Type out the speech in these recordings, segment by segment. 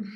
Okay.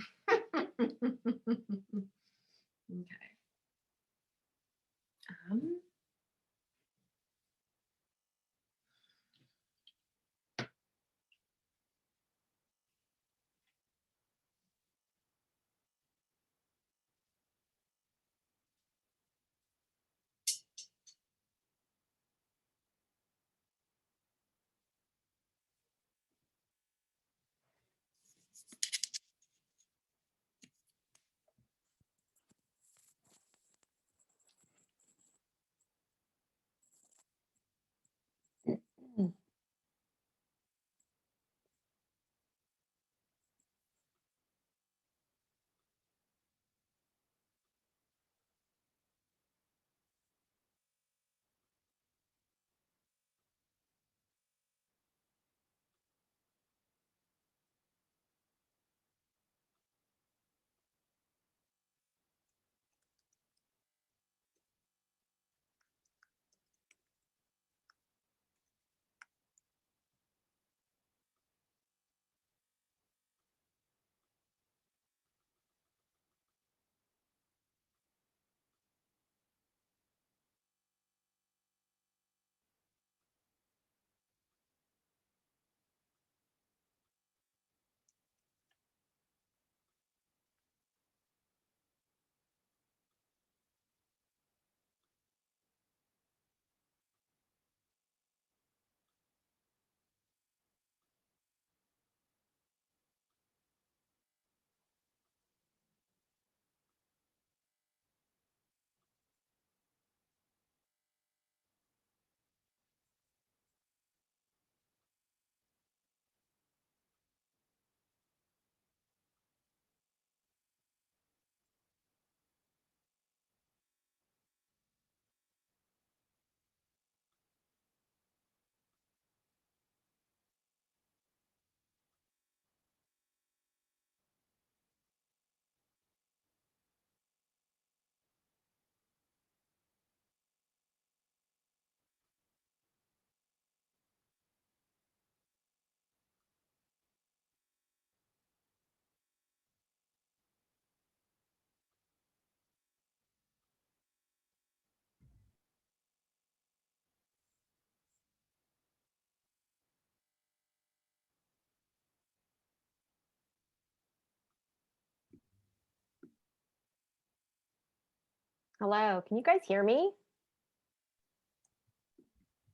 Hello, can you guys hear me?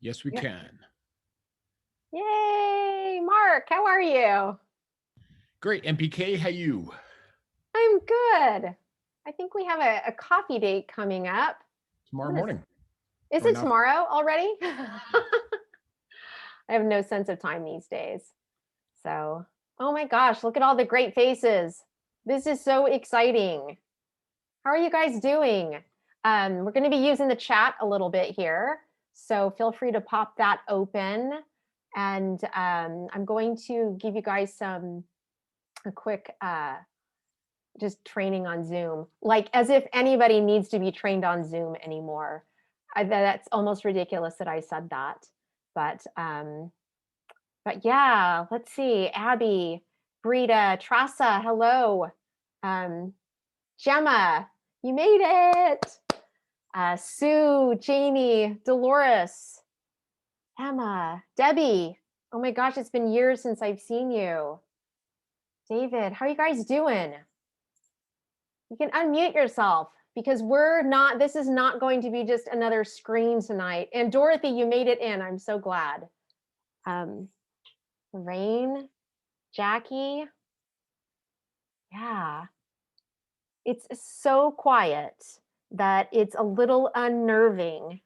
Yes, we can. Yay, Mark, how are you? Great. MPK, how you? I'm good. I think we have a coffee date coming up. Tomorrow morning. Is it tomorrow already? I have no sense of time these days. So, oh my gosh, look at all the great faces. This is so exciting. How are you guys doing? We're going to be using the chat a little bit here. So feel free to pop that open. And I'm going to give you guys a quick just training on Zoom, like as if anybody needs to be trained on Zoom anymore. That's almost ridiculous that I said that. But yeah, let's see. Abby, Brita, Trasa, hello. Gemma, you made it. Sue, Jamie, Dolores, Emma, Debbie. Oh my gosh, it's been years since I've seen you. David, how are you guys doing? You can unmute yourself because this is not going to be just another screen tonight. And Dorothy, you made it in. I'm so glad. Lorraine, Jackie. Yeah. It's so quiet that it's a little unnerving.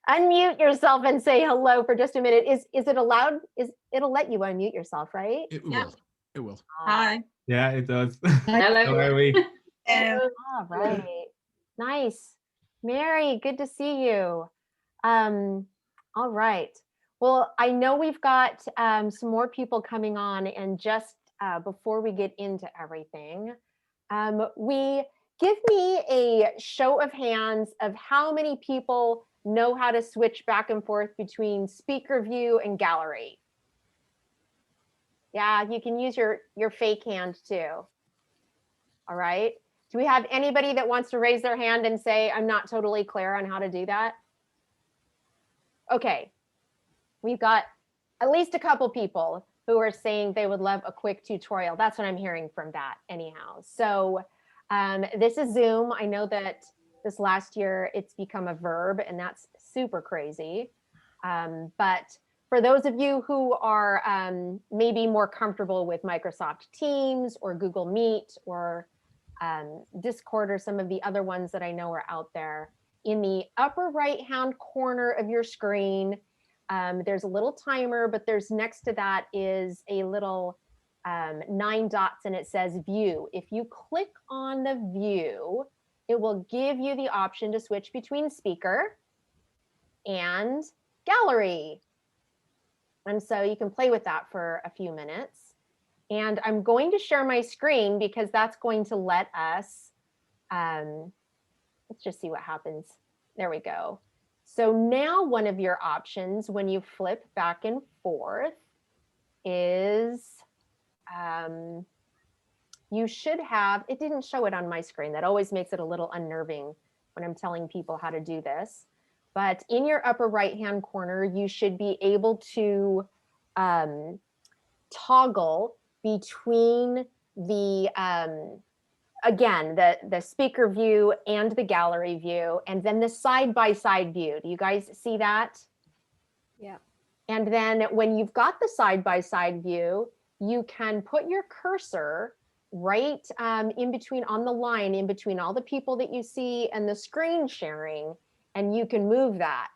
Unmute yourself and say hello for just a minute. Is it allowed? It'll let you unmute yourself, right? It will. It will. Hi. Yeah, it does. Hello. How are we? All right. Nice. Mary, good to see you. All right. Well, I know we've got some more people coming on, and just before we get into everything, give me a show of hands of how many people know how to switch back and forth between speaker view and gallery. Yeah, you can use your fake hand too. All right. Do we have anybody that wants to raise their hand and say, I'm not totally clear on how to do that? Okay. We've got at least a couple people who are saying they would love a quick tutorial. That's what I'm hearing from that anyhow. So this is Zoom. I know that this last year it's become a verb, and that's super crazy. But for those of you who are maybe more comfortable with Microsoft Teams or Google Meet or Discord or some of the other ones that I know are out there, in the upper right-hand corner of your screen, there's a little timer, but there's next to that is a little 9 dots and it says view. If you click on the view, it will give you the option to switch between speaker and gallery. And so you can play with that for a few minutes. And I'm going to share my screen because that's going to let us, let's just see what happens. There we go. So now one of your options when you flip back and forth is, you should have, it didn't show it on my screen. That always makes it a little unnerving when I'm telling people how to do this. But in your upper right-hand corner, you should be able to toggle between the, again, the speaker view and the gallery view, and then the side-by-side view. Do you guys see that? Yeah. And then when you've got the side-by-side view, you can put your cursor right in between, on the line, in between all the people that you see and the screen sharing, and you can move that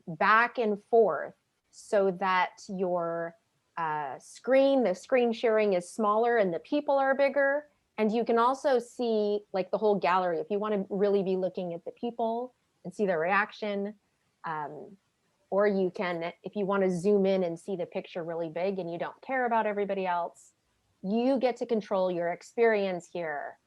back and forth so that your the screen sharing is smaller and the people are bigger. And you can also see like the whole gallery if you want to really be looking at the people and see their reaction. Or you can, if you want to zoom in and see the picture really big and you don't care about everybody else, you get to control your experience here.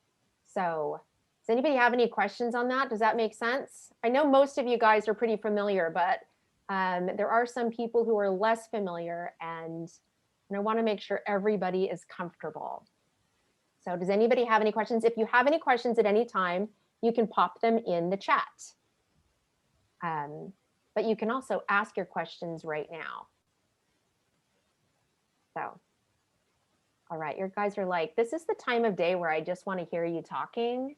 So does anybody have any questions on that? Does that make sense? I know most of you guys are pretty familiar, but there are some people who are less familiar, and I want to make sure everybody is comfortable. So does anybody have any questions? If you have any questions at any time, you can pop them in the chat. But you can also ask your questions right now. So, all right, your guys are like, this is the time of day where I just want to hear you talking,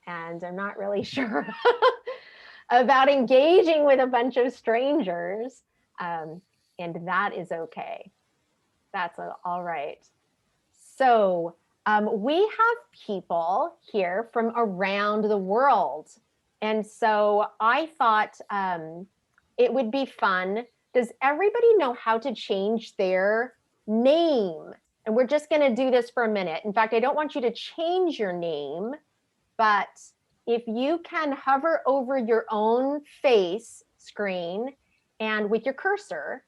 and I'm not really sure about engaging with a bunch of strangers, and that is okay. That's all right. So we have people here from around the world. And so I thought it would be fun. Does everybody know how to change their name? And we're just going to do this for a minute. In fact, I don't want you to change your name, but if you can hover over your own face screen and with your cursor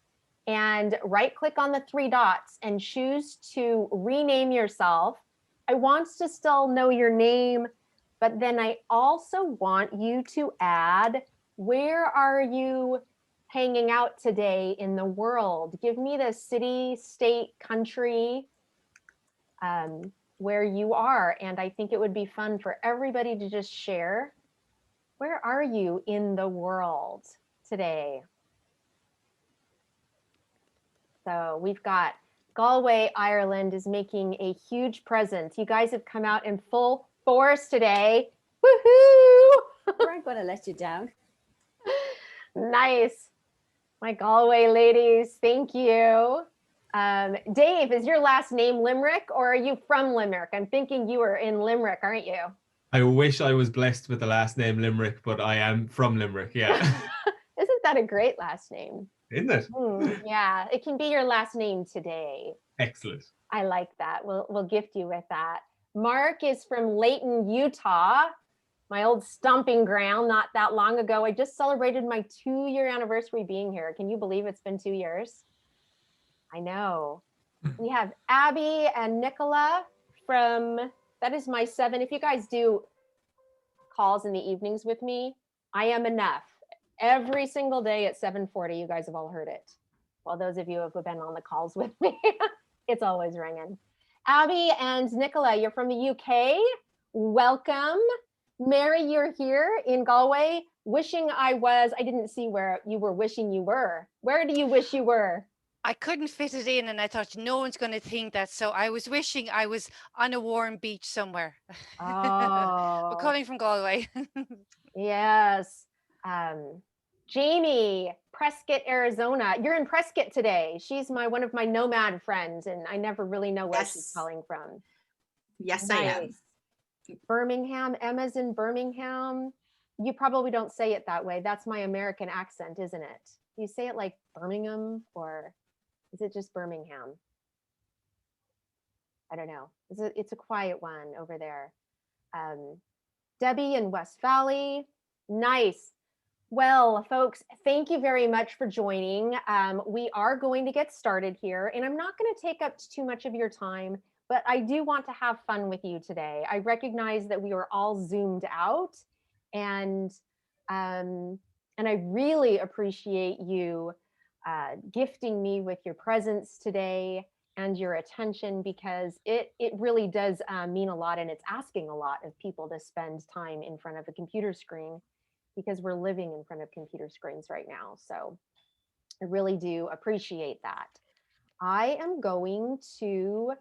and right click on the 3 dots and choose to rename yourself, I want to still know your name, but then I also want you to add, where are you hanging out today in the world? Give me the city, state, country where you are. And I think it would be fun for everybody to just share, where are you in the world today? So we've got Galway, Ireland is making a huge presence. You guys have come out in full force today. Woohoo! We aren't going to let you down. Nice. My Galway ladies, thank you. Dave, is your last name Limerick or are you from Limerick? I'm thinking you are in Limerick, aren't you? I wish I was blessed with the last name Limerick, but I am from Limerick, yeah. Isn't that a great last name? Isn't it? Yeah, it can be your last name today. Excellent. I like that. We'll gift you with that. Mark is from Layton, Utah, my old stomping ground not that long ago. I just celebrated my 2-year anniversary being here. Can you believe it's been 2 years? I know. We have Abby and Nicola from, that is my 7. If you guys do calls in the evenings with me, I am enough. Every single day at 7:40, you guys have all heard it. Well, those of you who have been on the calls with me. It's always ringing. Abby and Nicola, you're from the UK. Welcome. Mary, you're here in Galway. Wishing I didn't see where you were wishing you were. Where do you wish you were? I couldn't fit it in, and I thought no one's going to think that. So I was wishing I was on a warm beach somewhere. We're Oh, calling from Galway. yes. Jamie, Prescott, Arizona. You're in Prescott today. She's one of my nomad friends, and I never really know where she's Yes. calling from. Yes, I am. Nice. Birmingham. Emma's in Birmingham. You probably don't say it that way. That's my American accent, isn't it? Do you say it like Birmingham, or is it just Birmingham? I don't know. It's a quiet one over there. Debbie in West Valley. Nice. Well, folks, thank you very much for joining. We are going to get started here, and I'm not going to take up too much of your time, but I do want to have fun with you today. I recognize that we are all zoomed out, and I really appreciate you gifting me with your presence today and your attention, because it really does mean a lot, and it's asking a lot of people to spend time in front of a computer screen, because we're living in front of computer screens right now. So I really do appreciate that. I am going to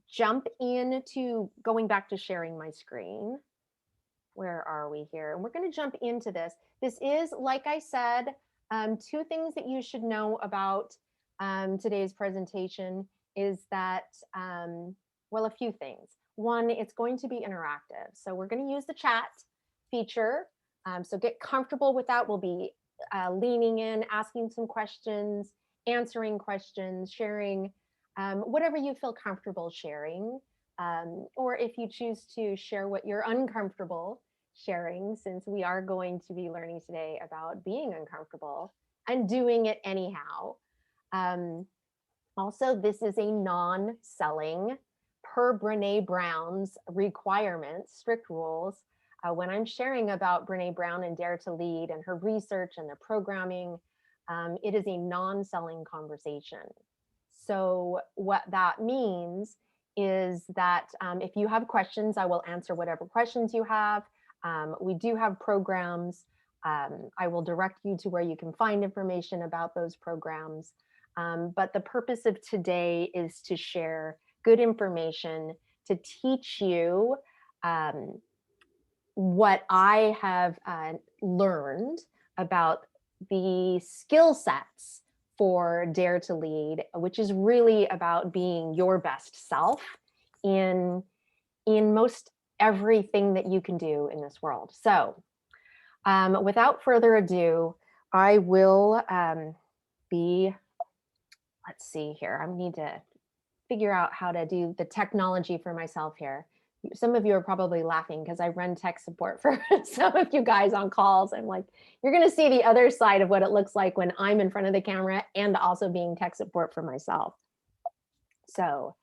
jump into going back to sharing my screen. Where are we here? And we're going to jump into this. This is, like I said, 2 things that you should know about today's presentation is that, well, a few things. One, it's going to be interactive. So we're going to use the chat feature. So get comfortable with that. We'll be leaning in, asking some questions, answering questions, sharing whatever you feel comfortable sharing. Or if you choose to share what you're uncomfortable sharing, since we are going to be learning today about being uncomfortable and doing it anyhow. Also, this is a non-selling per Brene Brown's requirements, strict rules. When I'm sharing about Brene Brown and Dare to Lead and her research and the programming, it is a non-selling conversation. So what that means is that if you have questions, I will answer whatever questions you have. We do have programs. I will direct you to where you can find information about those programs. But the purpose of today is to share good information, to teach you what I have learned about the skill sets for Dare to Lead, which is really about being your best self in most everything that you can do in this world. So without further ado, I will let's see here. I need to figure out how to do the technology for myself here. Some of you are probably laughing because I run tech support for some of you guys on calls. I'm like, you're going to see the other side of what it looks like when I'm in front of the camera and also being tech support for myself. So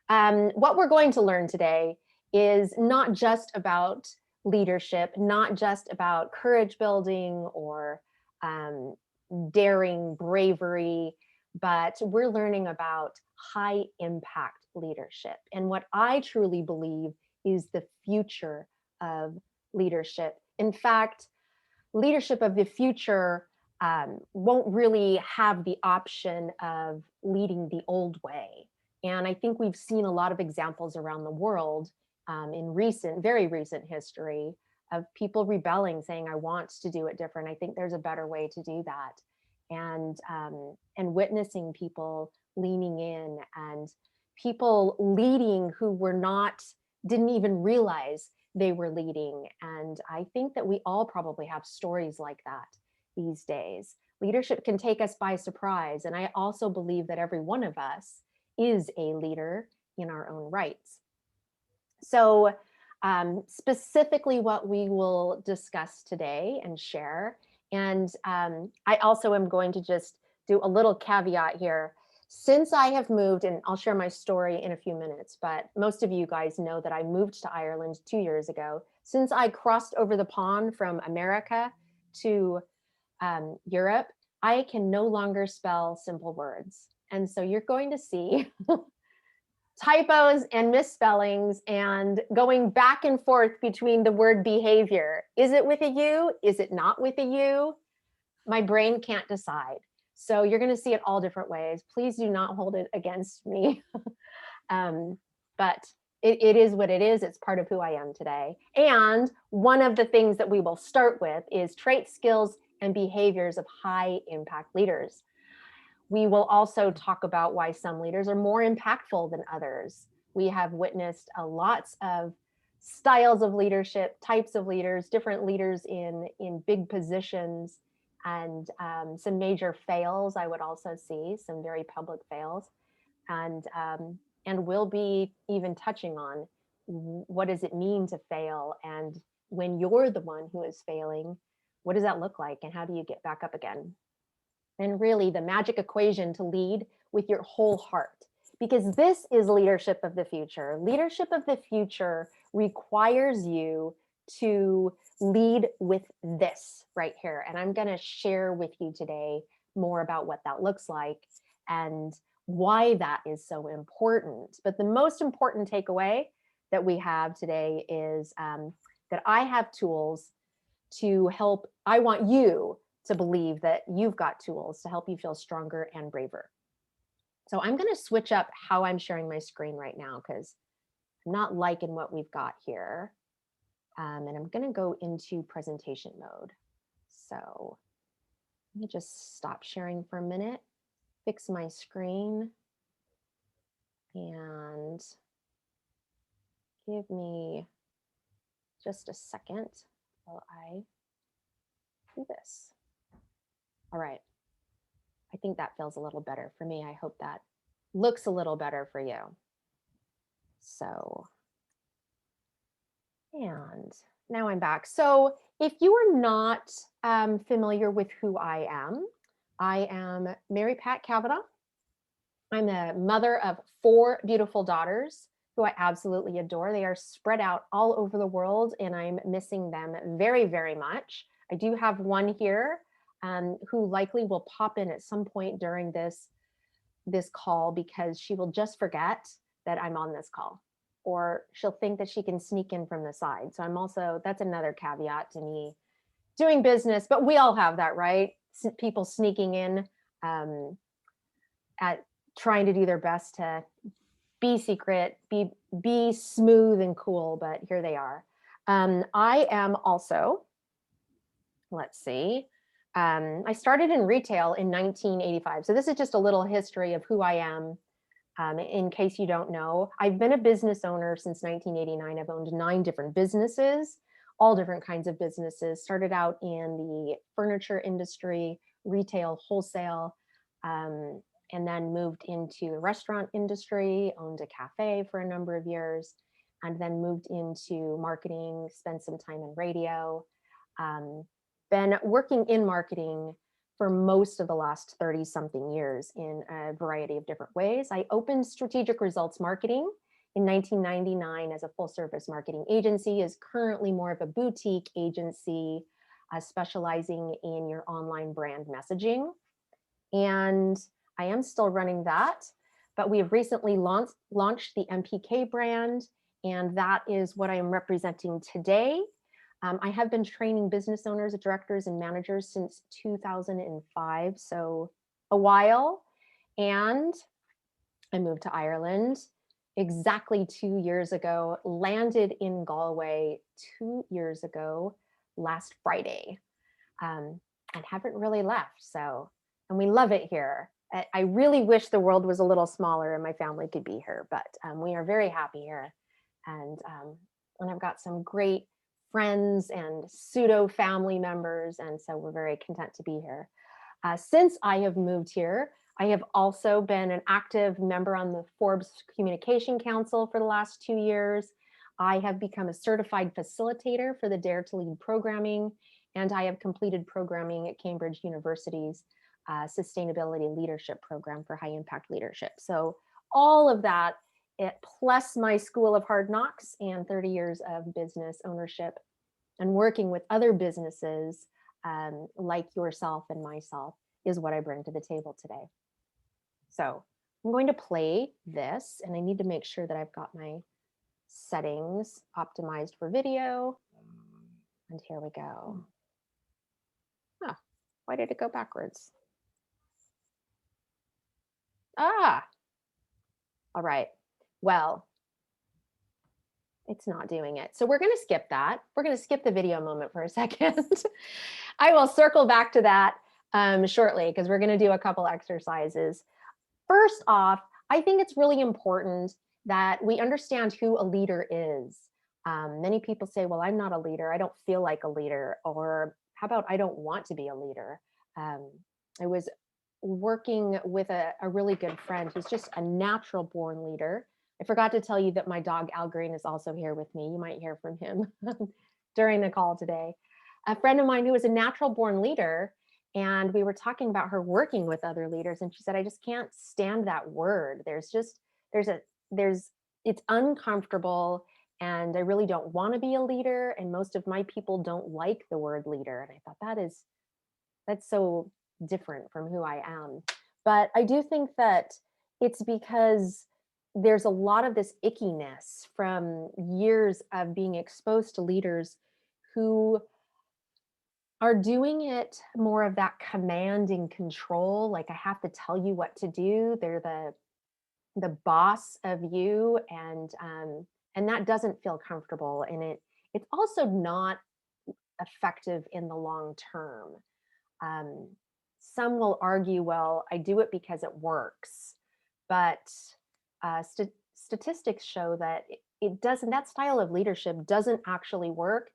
what we're going to learn today is not just about leadership, not just about courage building or daring bravery, but we're learning about high impact leadership. And what I truly believe is the future of leadership. In fact, leadership of the future won't really have the option of leading the old way. And I think we've seen a lot of examples around the world in very recent history of people rebelling, saying, I want to do it different. I think there's a better way to do that. And witnessing people leaning in and people leading who didn't even realize they were leading. And I think that we all probably have stories like that these days. Leadership can take us by surprise. And I also believe that every one of us is a leader in our own rights. So specifically what we will discuss today and share. And I also am going to just do a little caveat here. Since I have moved, and I'll share my story in a few minutes, but most of you guys know that I moved to Ireland 2 years ago. Since I crossed over the pond from America to Europe, I can no longer spell simple words. And so you're going to see typos and misspellings and going back and forth between the word behavior. Is it with a U? Is it not with a U? My brain can't decide. So you're going to see it all different ways. Please do not hold it against me. But it is what it is. It's part of who I am today. And one of the things that we will start with is traits, skills, and behaviors of high impact leaders. We will also talk about why some leaders are more impactful than others. We have witnessed lots of styles of leadership, types of leaders, different leaders in big positions, and some major fails. I would also see some very public fails, and we'll be even touching on what does it mean to fail, and when you're the one who is failing, what does that look like, and how do you get back up again? And really the magic equation to lead with your whole heart, because this is leadership of the future. Leadership of the future requires you to lead with this right here. And I'm going to share with you today more about what that looks like and why that is so important. But the most important takeaway that we have today is that I have tools to help. I want you to believe that you've got tools to help you feel stronger and braver. So I'm going to switch up how I'm sharing my screen right now because I'm not liking what we've got here. And I'm going to go into presentation mode. So let me just stop sharing for a minute, fix my screen, and give me just a second while I do this. All right. I think that feels a little better for me. I hope that looks a little better for you. So, and now I'm back. So if you are not familiar with who I am Mary Pat Cavanaugh. I'm a mother of 4 beautiful daughters who I absolutely adore. They are spread out all over the world and I'm missing them very, very much. I do have one here who likely will pop in at some point during this call because she will just forget that I'm on this call, or she'll think that she can sneak in from the side. So I'm also, that's another caveat to me doing business, but we all have that, right? People sneaking in at trying to do their best to be secret, be smooth and cool, but here they are. I am also, let's see, I started in retail in 1985. So this is just a little history of who I am. In case you don't know, I've been a business owner since 1989. I've owned 9 different businesses, all different kinds of businesses. Started out in the furniture industry, retail, wholesale, and then moved into the restaurant industry, owned a cafe for a number of years, and then moved into marketing, spent some time in radio. Been working in marketing for most of the last 30 something years in a variety of different ways. I opened Strategic Results Marketing in 1999 as a full service marketing agency, is currently more of a boutique agency specializing in your online brand messaging. And I am still running that, but we have recently launched the MPK brand, and that is what I am representing today. I have been training business owners, directors, and managers since 2005, so a while. And I moved to Ireland exactly 2 years ago, landed in Galway 2 years ago, last Friday, and haven't really left. So, and we love it here. I really wish the world was a little smaller and my family could be here, but we are very happy here. And I've got some great friends and pseudo family members. And so we're very content to be here. Since I have moved here, I have also been an active member on the Forbes Communication Council for the last 2 years. I have become a certified facilitator for the Dare to Lead programming, and I have completed programming at Cambridge University's Sustainability Leadership Program for High Impact Leadership. So all of that, plus my School of Hard Knocks and 30 years of business ownership and working with other businesses like yourself and myself, is what I bring to the table today. So I'm going to play this, and I need to make sure that I've got my settings optimized for video. And here we go. Huh, why did it go backwards? Ah, all right. Well, it's not doing it. So we're going to skip that. We're going to skip the video moment for a second. I will circle back to that shortly because we're going to do a couple exercises. First off, I think it's really important that we understand who a leader is. Many people say, well, I'm not a leader. I don't feel like a leader. Or how about I don't want to be a leader? I was working with a really good friend who's just a natural born leader. I forgot to tell you that my dog Al Green is also here with me. You might hear from him during the call today. A friend of mine who is a natural born leader, and we were talking about her working with other leaders, and she said, I just can't stand that word. It's uncomfortable, and I really don't want to be a leader, and most of my people don't like the word leader. And I thought that's so different from who I am. But I do think that it's because there's a lot of this ickiness from years of being exposed to leaders who are doing it more of that command and control, like I have to tell you what to do. They're the boss of you, and that doesn't feel comfortable, and it's also not effective in the long term. Some will argue, well, I do it because it works, but statistics show that it doesn't. That style of leadership doesn't actually work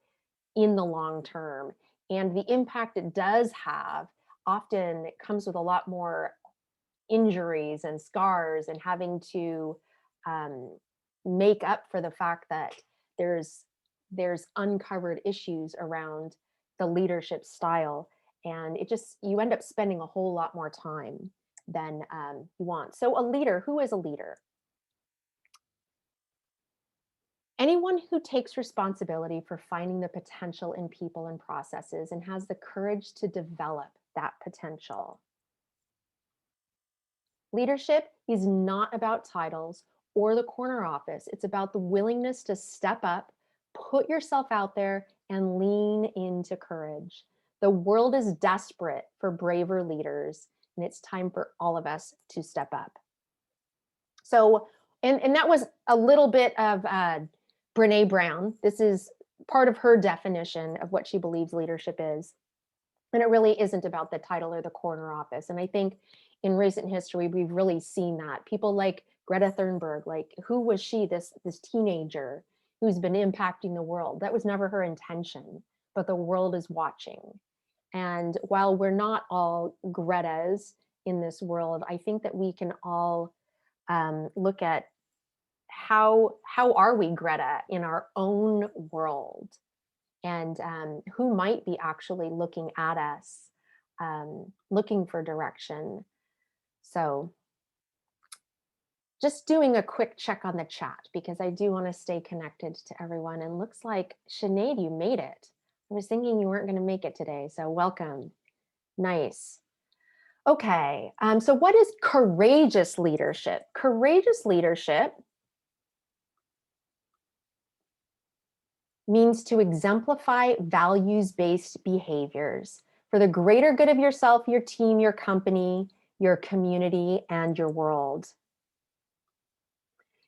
in the long term. And the impact it does have often it comes with a lot more injuries and scars, and having to make up for the fact that there's uncovered issues around the leadership style, and you end up spending a whole lot more time than you want. So a leader, who is a leader? Anyone who takes responsibility for finding the potential in people and processes and has the courage to develop that potential. Leadership is not about titles or the corner office. It's about the willingness to step up, put yourself out there, and lean into courage. The world is desperate for braver leaders, and it's time for all of us to step up. So, and that was a little bit of Brene Brown. This is part of her definition of what she believes leadership is. And it really isn't about the title or the corner office. And I think in recent history, we've really seen that. People like Greta Thunberg, like who was she, this teenager who's been impacting the world? That was never her intention, but the world is watching. And while we're not all Gretas in this world, I think that we can all look at how are we Greta in our own world, and who might be actually looking at us, looking for direction. So just doing a quick check on the chat, because I do want to stay connected to everyone. And looks like Sinead, you made it. I was thinking you weren't going to make it today, so welcome. Nice. Okay, so what is courageous leadership? Courageous leadership means to exemplify values-based behaviors for the greater good of yourself, your team, your company, your community, and your world.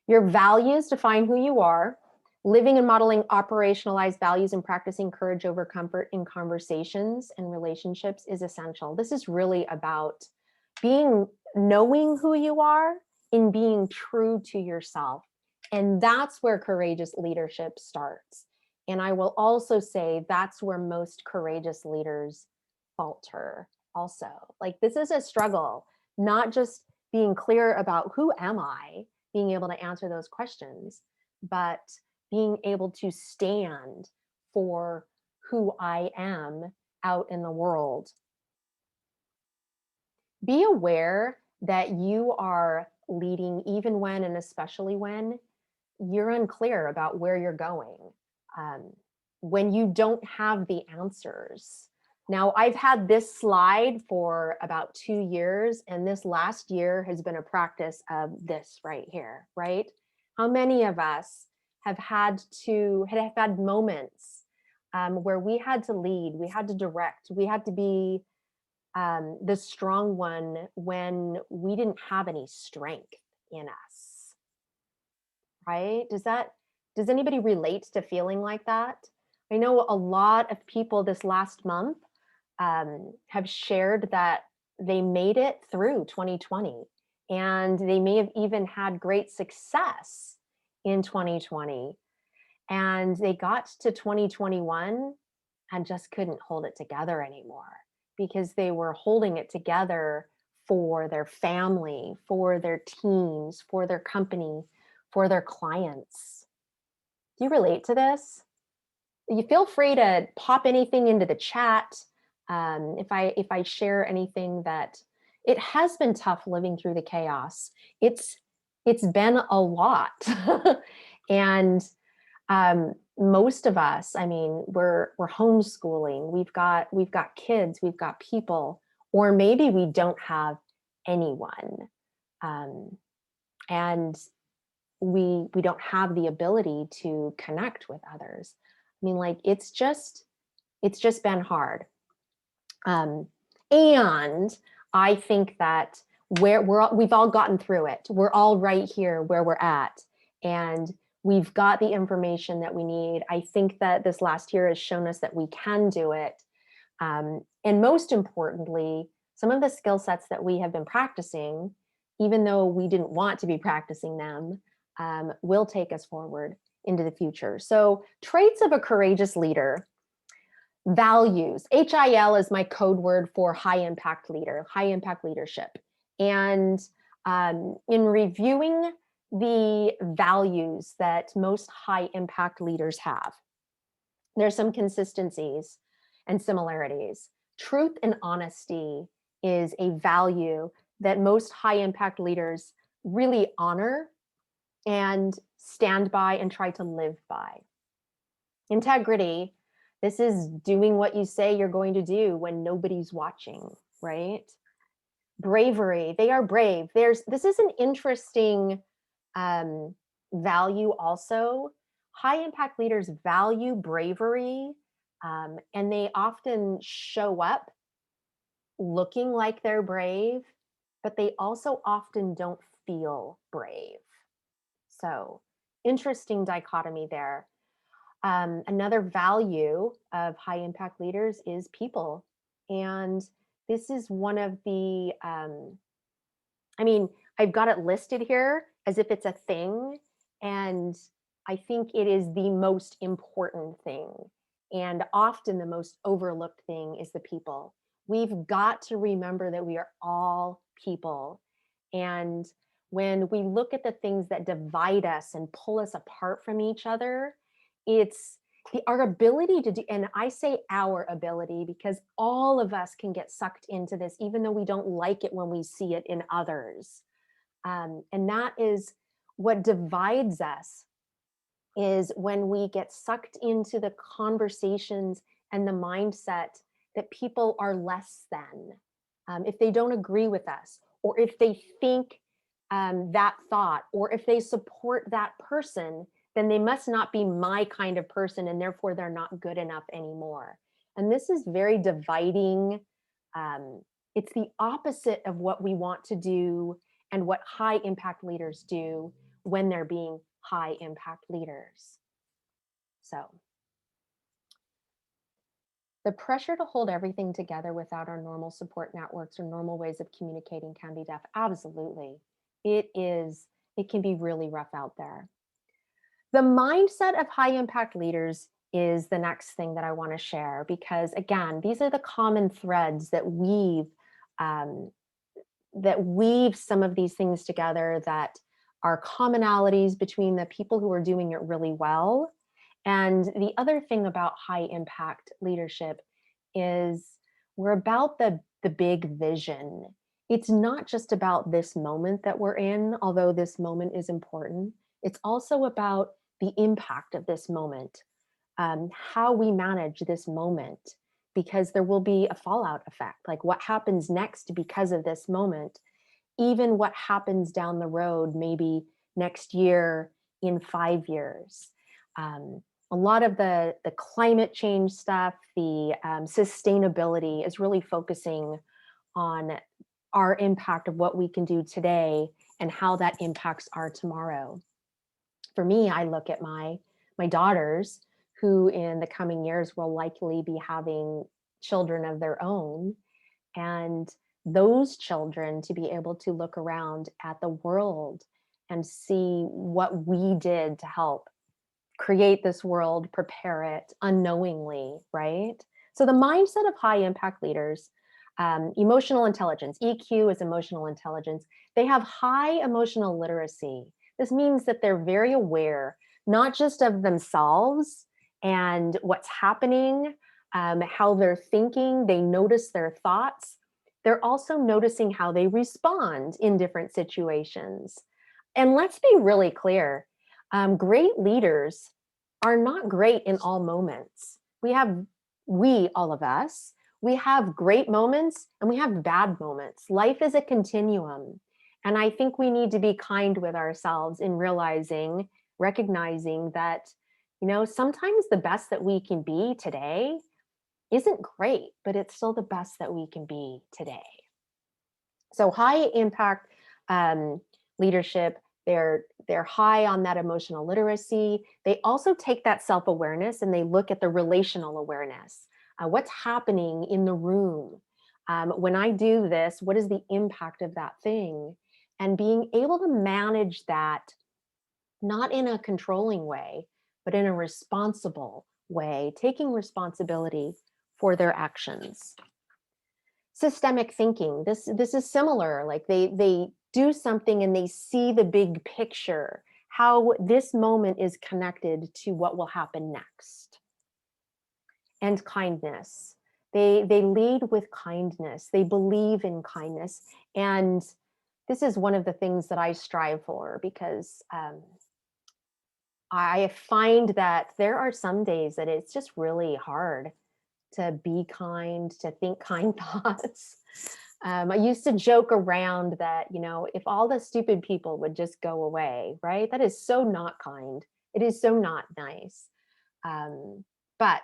Your values define who you are. Living and modeling operationalized values and practicing courage over comfort in conversations and relationships is essential. This is really about knowing who you are and being true to yourself. And that's where courageous leadership starts. And I will also say that's where most courageous leaders falter also. Like, this is a struggle, not just being clear about who am I, being able to answer those questions, but being able to stand for who I am out in the world. Be aware that you are leading even when, and especially when, you're unclear about where you're going. When you don't have the answers, Now, I've had this slide for about 2 years, and this last year has been a practice of this right here, right? How many of us have had moments where we had to lead, we had to direct, we had to be the strong one when we didn't have any strength in us, right? Does anybody relate to feeling like that? I know a lot of people this last month have shared that they made it through 2020, and they may have even had great success in 2020, and they got to 2021 and just couldn't hold it together anymore because they were holding it together for their family, for their teams, for their company, for their clients. Do you relate to this? You feel free to pop anything into the chat. If I share anything that it has been tough living through the chaos. It's been a lot. And most of us, I mean, we're homeschooling, we've got kids, we've got people, or maybe we don't have anyone. And we don't have the ability to connect with others. I mean, like, it's just been hard. And I think that we've all gotten through it. We're all right here where we're at, and we've got the information that we need. I think that this last year has shown us that we can do it. And most importantly, some of the skill sets that we have been practicing, even though we didn't want to be practicing them, will take us forward into the future. So, traits of a courageous leader. Values. HIL is my code word for high impact leader, high impact leadership. And in reviewing the values that most high impact leaders have, there's some consistencies and similarities. Truth and honesty is a value that most high impact leaders really honor and stand by and try to live by. Integrity. This is doing what you say you're going to do when nobody's watching, right? Bravery, they are brave. This is an interesting value also. High impact leaders value bravery, and they often show up looking like they're brave, but they also often don't feel brave. So, interesting dichotomy there. Another value of high impact leaders is people. And this is one of the, I mean, I've got it listed here as if it's a thing. And I think it is the most important thing. And often the most overlooked thing is the people. We've got to remember that we are all people. And when we look at the things that divide us and pull us apart from each other, it's our ability to do, and I say our ability because all of us can get sucked into this, even though we don't like it when we see it in others. And that is what divides us, is when we get sucked into the conversations and the mindset that people are less than. If they don't agree with us, or if they think that thought, or if they support that person, then they must not be my kind of person, and therefore they're not good enough anymore. And this is very dividing. It's the opposite of what we want to do and what high impact leaders do when they're being high impact leaders. So, the pressure to hold everything together without our normal support networks or normal ways of communicating can be tough. Absolutely. It can be really rough out there. The mindset of high impact leaders is the next thing that I want to share, because again, these are the common threads that weave some of these things together, that are commonalities between the people who are doing it really well. And the other thing about high impact leadership is we're about the big vision. It's not just about this moment that we're in, although this moment is important. It's also about the impact of this moment, how we manage this moment, because there will be a fallout effect. Like what happens next because of this moment, even what happens down the road, maybe next year, in 5 years. A lot of the climate change stuff, the sustainability is really focusing on our impact of what we can do today and how that impacts our tomorrow. For me, I look at my daughters, who in the coming years will likely be having children of their own, and those children to be able to look around at the world and see what we did to help create this world, prepare it unknowingly, right? So the mindset of high impact leaders, emotional intelligence, EQ is emotional intelligence. They have high emotional literacy. This means that they're very aware, not just of themselves and what's happening, how they're thinking. They notice their thoughts. They're also noticing how they respond in different situations. And let's be really clear, great leaders are not great in all moments. All of us, we have great moments and we have bad moments. Life is a continuum. And I think we need to be kind with ourselves in recognizing that, sometimes the best that we can be today isn't great, but it's still the best that we can be today. So high impact leadership, they're high on that emotional literacy. They also take that self-awareness and they look at the relational awareness. What's happening in the room? When I do this, what is the impact of that thing? And being able to manage that, not in a controlling way, but in a responsible way, taking responsibility for their actions. Systemic thinking, this is similar. Like they do something and they see the big picture, how this moment is connected to what will happen next. And kindness. They lead with kindness. They believe in kindness. And this is one of the things that I strive for, because I find that there are some days that it's just really hard to be kind, to think kind thoughts. I used to joke around that, if all the stupid people would just go away, right? That is so not kind. It is so not nice. But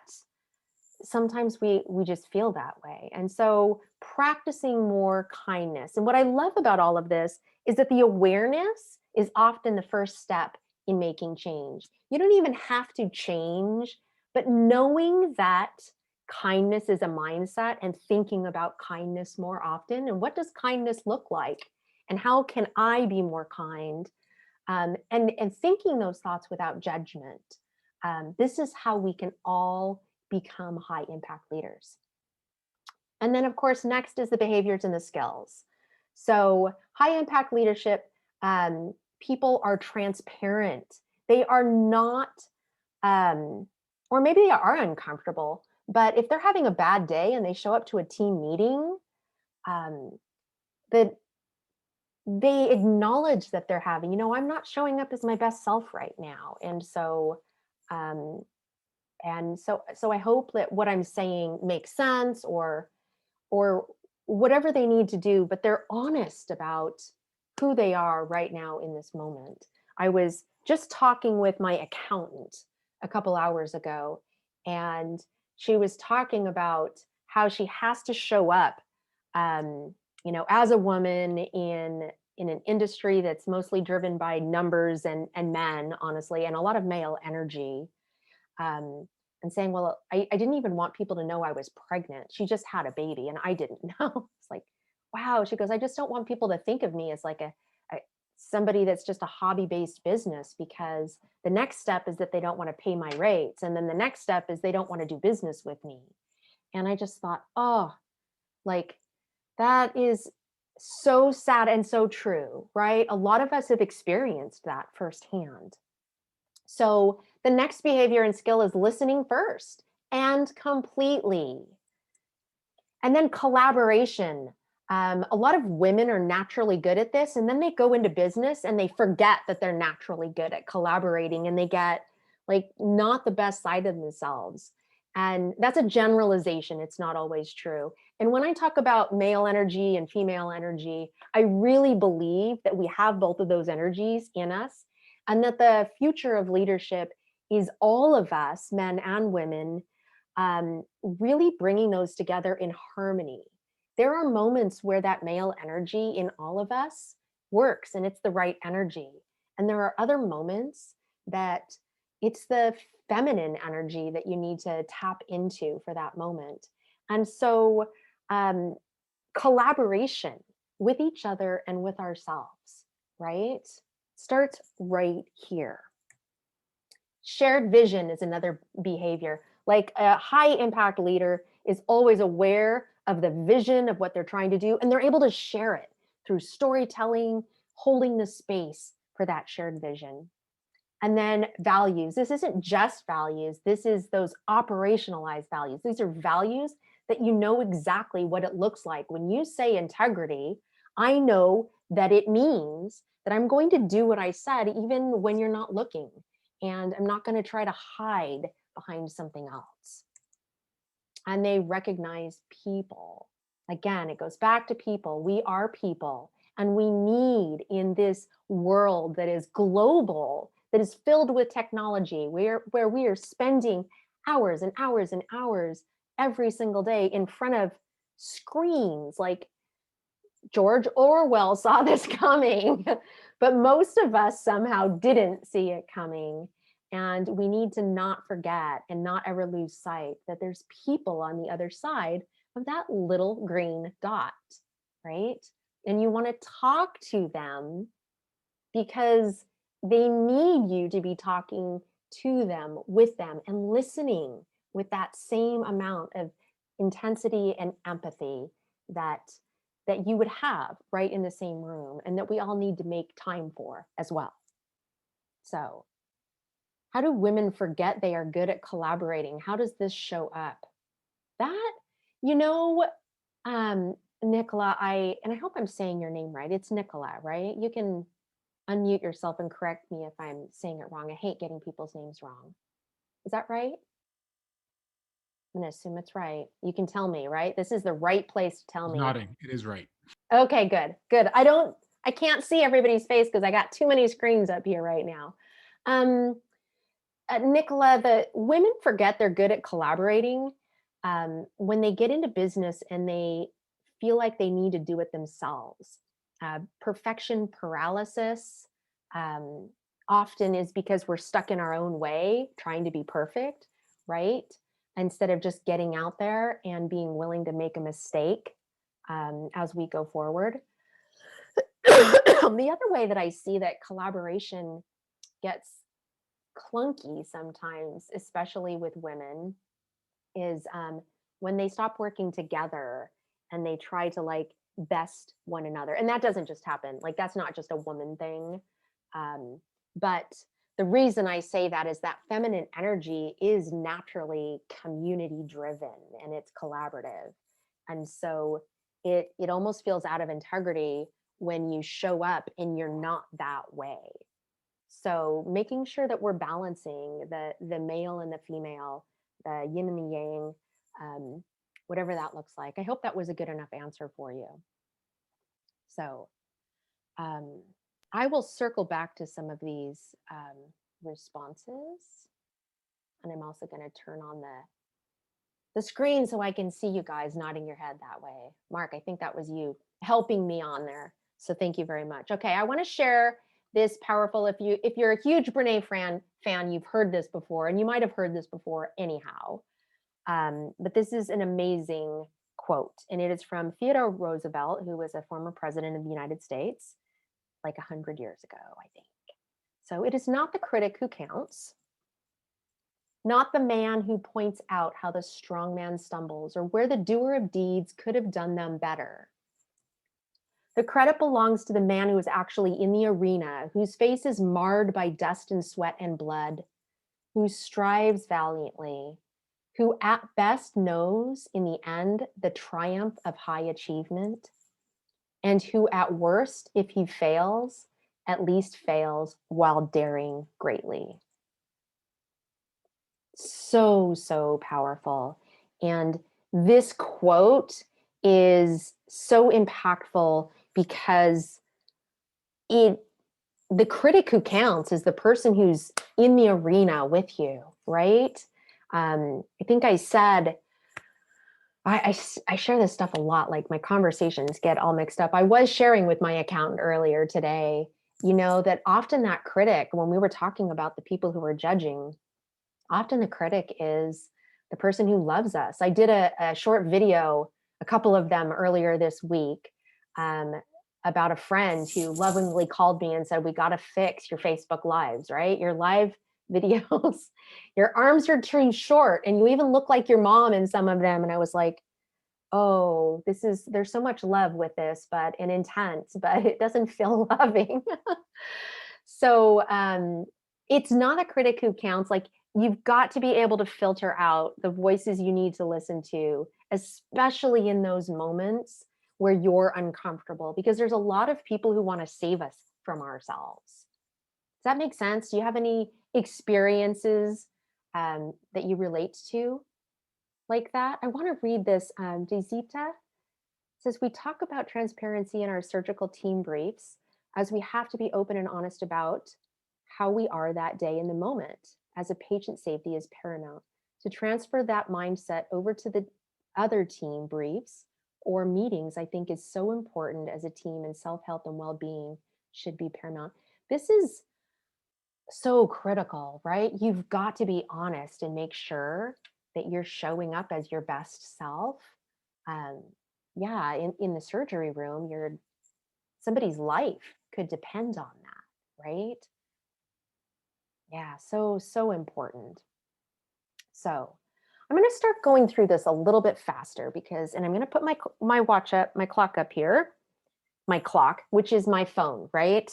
sometimes we just feel that way. And so practicing more kindness. And what I love about all of this is that the awareness is often the first step in making change. You don't even have to change, but knowing that kindness is a mindset and thinking about kindness more often, and what does kindness look like, and how can I be more kind, and thinking those thoughts without judgment. This is how we can all become high impact leaders. And then of course, next is the behaviors and the skills. So high impact leadership, people are transparent. They are not, or maybe they are uncomfortable, but if they're having a bad day and they show up to a team meeting, that they acknowledge that they're having, I'm not showing up as my best self right now. And so I hope that what I'm saying makes sense, or whatever they need to do, but they're honest about who they are right now in this moment. I was just talking with my accountant a couple hours ago, and she was talking about how she has to show up, as a woman in an industry that's mostly driven by numbers and men, honestly, and a lot of male energy. And saying, well, I didn't even want people to know I was pregnant. She just had a baby and I didn't know. It's like, wow. She goes, I just don't want people to think of me as like somebody that's just a hobby-based business, because the next step is that they don't want to pay my rates. And then the next step is they don't want to do business with me. And I just thought, oh, like that is so sad and so true, right? A lot of us have experienced that firsthand. So the next behavior and skill is listening first and completely. And then collaboration. A lot of women are naturally good at this, and then they go into business and they forget that they're naturally good at collaborating, and they get like not the best side of themselves. And that's a generalization. It's not always true. And when I talk about male energy and female energy, I really believe that we have both of those energies in us, and that the future of leadership is all of us, men and women, really bringing those together in harmony. There are moments where that male energy in all of us works and it's the right energy. And there are other moments that it's the feminine energy that you need to tap into for that moment. And so collaboration with each other and with ourselves, right, starts right here. Shared vision is another behavior. Like a high impact leader is always aware of the vision of what they're trying to do, and they're able to share it through storytelling, holding the space for that shared vision. And then values. This isn't just values. This is those operationalized values. These are values that you know exactly what it looks like. When you say integrity, I know that it means that I'm going to do what I said, even when you're not looking. And I'm not going to try to hide behind something else. And they recognize people. Again, it goes back to people. We are people. And we need, in this world that is global, that is filled with technology, where we are spending hours and hours and hours every single day in front of screens. Like George Orwell saw this coming, but most of us somehow didn't see it coming. And we need to not forget and not ever lose sight that there's people on the other side of that little green dot, right? And you want to talk to them because they need you to be talking to them, with them, and listening with that same amount of intensity and empathy that you would have right in the same room, and that we all need to make time for as well. So how do women forget they are good at collaborating? How does this show up? That, Nicola, I hope I'm saying your name right. It's Nicola, right? You can unmute yourself and correct me if I'm saying it wrong. I hate getting people's names wrong. Is that right? I'm going to assume it's right. You can tell me, right? This is the right place to tell me. Nodding. It is right. Okay, good. Good. I can't see everybody's face because I got too many screens up here right now. Nicola, the women forget they're good at collaborating when they get into business and they feel like they need to do it themselves. Perfection paralysis often is because we're stuck in our own way, trying to be perfect, right? Instead of just getting out there and being willing to make a mistake as we go forward. The other way that I see that collaboration gets clunky sometimes, especially with women, is when they stop working together and they try to like best one another. And that doesn't just happen. Like that's not just a woman thing. But the reason I say that is that feminine energy is naturally community driven and it's collaborative. And so it almost feels out of integrity when you show up and you're not that way. So making sure that we're balancing the male and the female, the yin and the yang, whatever that looks like. I hope that was a good enough answer for you. So I will circle back to some of these responses. And I'm also going to turn on the screen so I can see you guys nodding your head that way. Mark, I think that was you helping me on there. So thank you very much. Okay, I want to share this powerful, if you're a huge Brene fan, you've heard this before, and you might have heard this before anyhow. But this is an amazing quote, and it is from Theodore Roosevelt, who was a former president of the United States, like 100 years ago, I think. So it is not the critic who counts, not the man who points out how the strong man stumbles or where the doer of deeds could have done them better. The credit belongs to the man who is actually in the arena, whose face is marred by dust and sweat and blood, who strives valiantly, who at best knows in the end the triumph of high achievement, and who at worst, if he fails, at least fails while daring greatly. So powerful. And this quote is so impactful because the critic who counts is the person who's in the arena with you, right? I think I said, I share this stuff a lot, like my conversations get all mixed up. I was sharing with my accountant earlier today, that often that critic, when we were talking about the people who are judging, often the critic is the person who loves us. I did a short video, a couple of them earlier this week, about a friend who lovingly called me and said, we got to fix your Facebook lives, right? Your live videos, your arms are too short and you even look like your mom in some of them. And I was like, oh, there's so much love with this, but an intent, but it doesn't feel loving. So it's not a critic who counts. Like, you've got to be able to filter out the voices you need to listen to, especially in those moments where you're uncomfortable, because there's a lot of people who want to save us from ourselves. Does that make sense? Do you have any experiences that you relate to like that? I want to read this. Dezita says, we talk about transparency in our surgical team briefs, as we have to be open and honest about how we are that day in the moment, as a patient safety is paramount. To transfer that mindset over to the other team briefs or meetings, I think is so important as a team, and self-health and well-being should be paramount. This is so critical, right? You've got to be honest and make sure that you're showing up as your best self. In the surgery room, somebody's life could depend on that, right? Yeah, so important. So I'm going to start going through this a little bit faster and I'm going to put my watch up, my clock up here, my clock, which is my phone, right?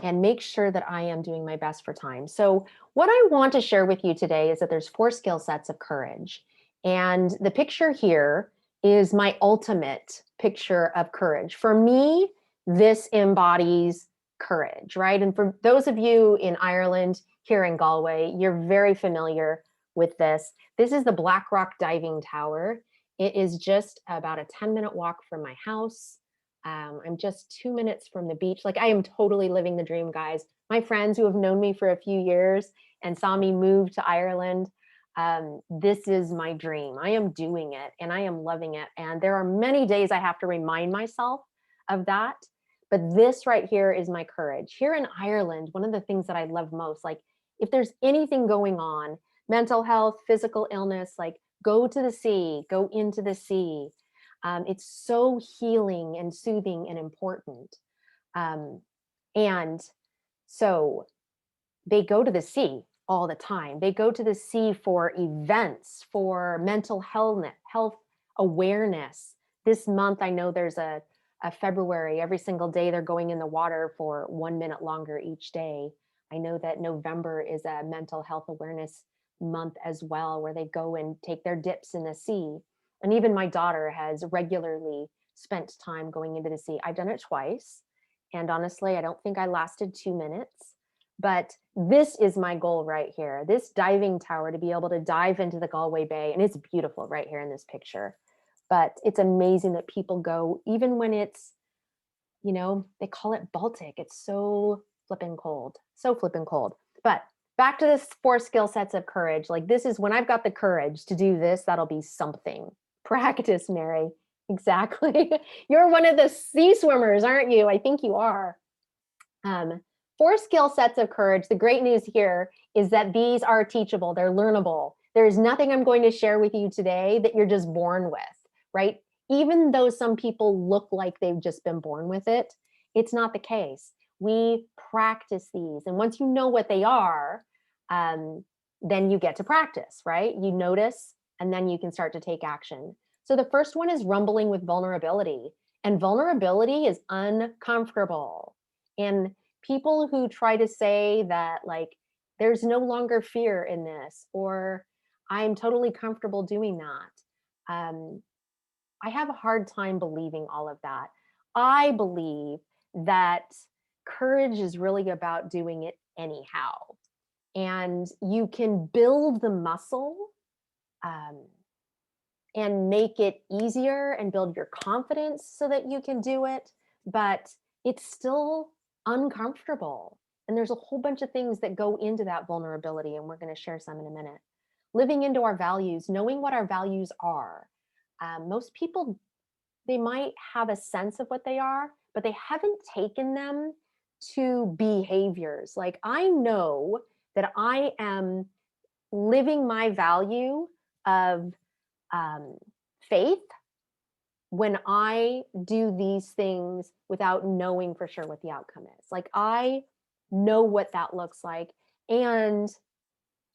And make sure that I am doing my best for time. So what I want to share with you today is that there's 4 skill sets of courage. And the picture here is my ultimate picture of courage. For me, this embodies courage, right? And for those of you in Ireland, here in Galway, you're very familiar with this. This is the Black Rock Diving Tower. It is just about a 10-minute walk from my house. I'm just 2 minutes from the beach. Like, I am totally living the dream, guys. My friends who have known me for a few years and saw me move to Ireland, this is my dream. I am doing it and I am loving it. And there are many days I have to remind myself of that. But this right here is my courage. Here in Ireland, one of the things that I love most, like, if there's anything going on, mental health, physical illness, like, go to the sea, go into the sea. It's so healing and soothing and important. And so they go to the sea all the time. They go to the sea for events, for mental health awareness. This month, I know there's a February, every single day they're going in the water for 1 minute longer each day. I know that November is a mental health awareness month as well, where they go and take their dips in the sea. And even my daughter has regularly spent time going into the sea. I've done it twice. And honestly, I don't think I lasted 2 minutes. But this is my goal right here, this diving tower, to be able to dive into the Galway Bay. And it's beautiful right here in this picture. But it's amazing that people go, even when it's, they call it Baltic. It's so flipping cold, But back to this 4 skill sets of courage. Like, this is when I've got the courage to do this, that'll be something. Practice, Mary. Exactly. You're one of the sea swimmers, aren't you? I think you are. 4 skill sets of courage. The great news here is that these are teachable. They're learnable. There is nothing I'm going to share with you today that you're just born with, right? Even though some people look like they've just been born with it, it's not the case. We practice these. And once you know what they are, then you get to practice, right? You notice, and then you can start to take action. So the first one is rumbling with vulnerability. And vulnerability is uncomfortable. And people who try to say that, like, there's no longer fear in this, or I'm totally comfortable doing that. I have a hard time believing all of that. I believe that courage is really about doing it anyhow. and you can build the muscle and make it easier and build your confidence so that you can do it, but it's still uncomfortable. And there's a whole bunch of things that go into that vulnerability, and we're going to share some in a minute. Living into our values, knowing what our values are. Most people, they might have a sense of what they are, but they haven't taken them to behaviors. Like, I know that I am living my value of faith when I do these things without knowing for sure what the outcome is. Like, I know what that looks like, and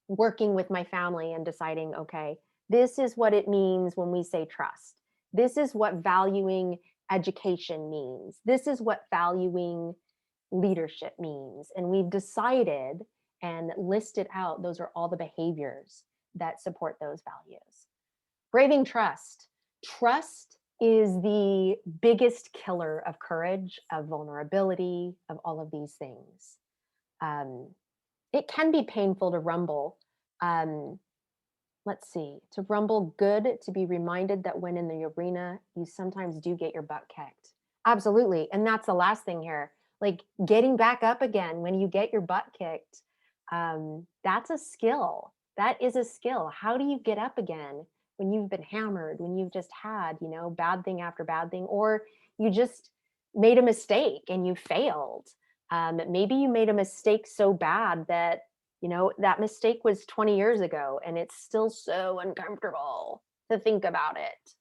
working with my family and deciding, okay, this is what it means when we say trust. This is what valuing education means. This is what valuing leadership means. And we've decided and listed out, those are all the behaviors that support those values. Braving trust. Trust is the biggest killer of courage, of vulnerability, of all of these things. It can be painful to rumble. Let's see, to rumble good, to be reminded that when in the arena, you sometimes do get your butt kicked. Absolutely. And that's the last thing here. Like, getting back up again when you get your butt kicked, that's a skill. That is a skill. How do you get up again when you've been hammered, when you've just had, you know, bad thing after bad thing, or you just made a mistake and you failed? Maybe you made a mistake so bad that, you know, that mistake was 20 years ago and it's still so uncomfortable to think about it.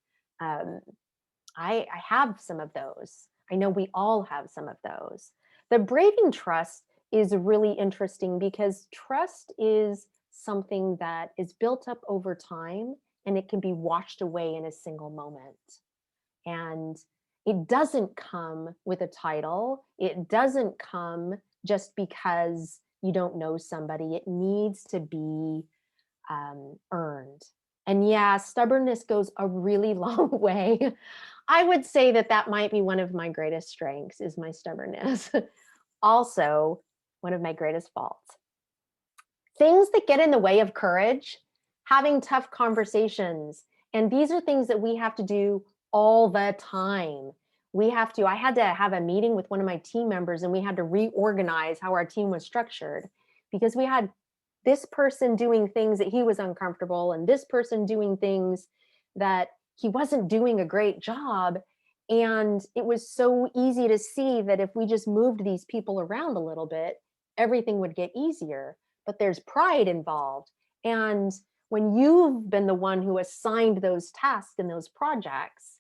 I have some of those. I know we all have some of those. The braving trust is really interesting because trust is something that is built up over time, and it can be washed away in a single moment. And it doesn't come with a title. It doesn't come just because you don't know somebody. It needs to be earned. And yeah, stubbornness goes a really long way. I would say that that might be one of my greatest strengths, is my stubbornness. Also, one of my greatest faults. Things that get in the way of courage, having tough conversations. And these are things that we have to do all the time. I had to have a meeting with one of my team members, and we had to reorganize how our team was structured, because we had this person doing things that he was uncomfortable, and this person doing things that he wasn't doing a great job. And it was so easy to see that if we just moved these people around a little bit, everything would get easier. But there's pride involved. And when you've been the one who assigned those tasks and those projects,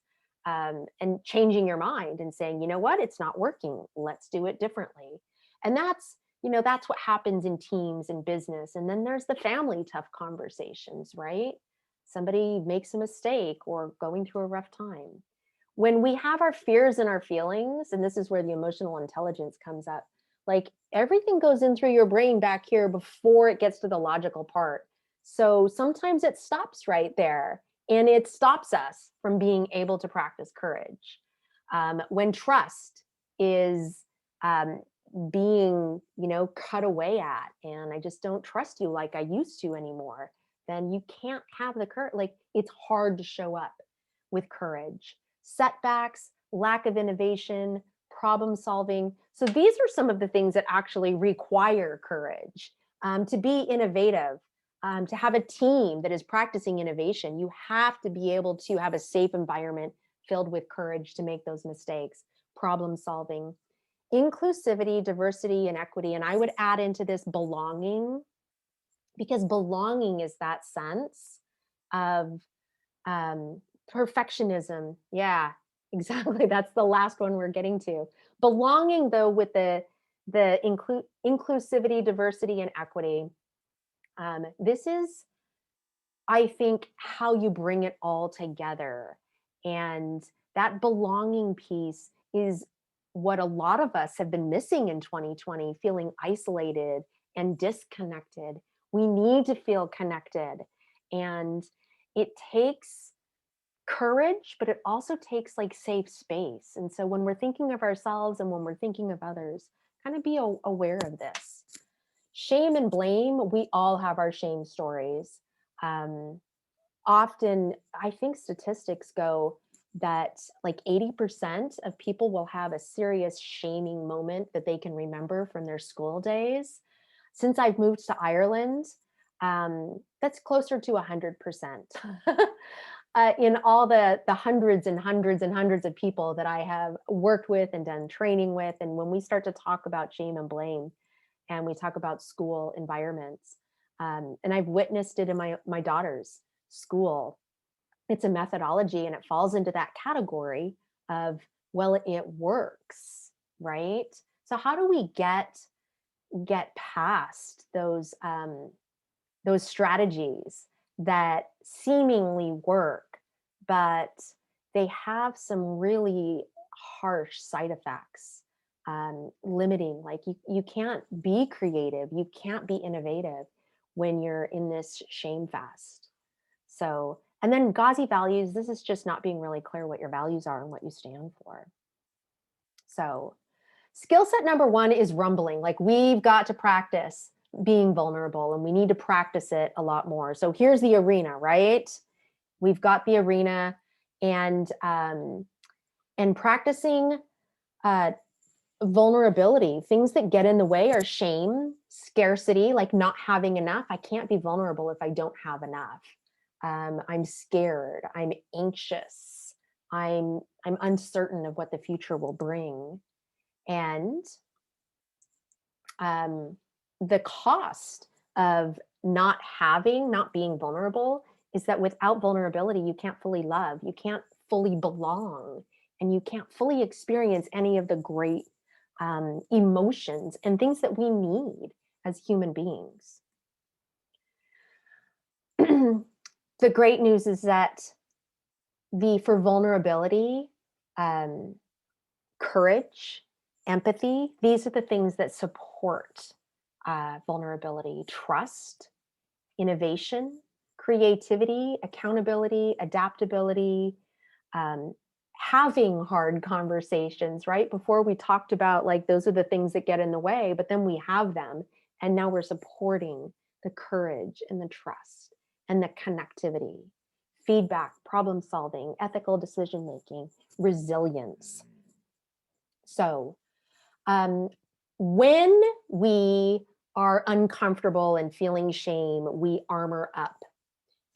and changing your mind and saying, you know what, it's not working, let's do it differently. And that's, you know, that's what happens in teams and business. And then there's the family tough conversations, right? Somebody makes a mistake or going through a rough time. When we have our fears and our feelings, and this is where the emotional intelligence comes up, like, everything goes in through your brain back here before it gets to the logical part. So sometimes it stops right there, and it stops us from being able to practice courage. When trust is being, you know, cut away at, and I just don't trust you like I used to anymore, then you can't have the courage. Like, it's hard to show up with courage. Setbacks, lack of innovation, problem solving. So these are some of the things that actually require courage. To be innovative, to have a team that is practicing innovation, you have to be able to have a safe environment filled with courage to make those mistakes. Problem solving, inclusivity, diversity, and equity. And I would add into this belonging, because belonging is that sense of perfectionism. Yeah, exactly. That's the last one we're getting to. Belonging, though, with the inclusivity, diversity, and equity. This is, I think, how you bring it all together. And that belonging piece is what a lot of us have been missing in 2020, feeling isolated and disconnected. We need to feel connected. And it takes courage, but it also takes like safe space. And so when we're thinking of ourselves and when we're thinking of others, kind of be aware of this. shame and blame, we all have our shame stories. Often, I think statistics go that like 80% of people will have a serious shaming moment that they can remember from their school days. Since I've moved to Ireland, that's closer to 100%. In all the hundreds and hundreds and hundreds of people that I have worked with and done training with, and when we start to talk about shame and blame, and we talk about school environments, and I've witnessed it in my daughter's school. It's a methodology, and it falls into that category of, well, it works, right? So how do we get past those strategies that seemingly work, but they have some really harsh side effects, limiting, like you can't be creative, you can't be innovative when you're in this shame fast. So, and then gauzy values, this is just not being really clear what your values are and what you stand for. So skill set number 1 is rumbling. Like, we've got to practice being vulnerable, and we need to practice it a lot more. So here's the arena, right? We've got the arena, and practicing vulnerability. Things that get in the way are shame, scarcity, like not having enough. I can't be vulnerable if I don't have enough. I'm scared, I'm anxious, I'm uncertain of what the future will bring. And the cost of not being vulnerable is that without vulnerability, you can't fully love, you can't fully belong, and you can't fully experience any of the great emotions and things that we need as human beings. The great news is that for vulnerability, courage, empathy, these are the things that support vulnerability: trust, innovation, creativity, accountability, adaptability, having hard conversations, right? Before we talked about, like, those are the things that get in the way, but then we have them, and now we're supporting the courage and the trust and the connectivity, feedback, problem solving, ethical decision making, resilience. So when we are uncomfortable and feeling shame, we armor up.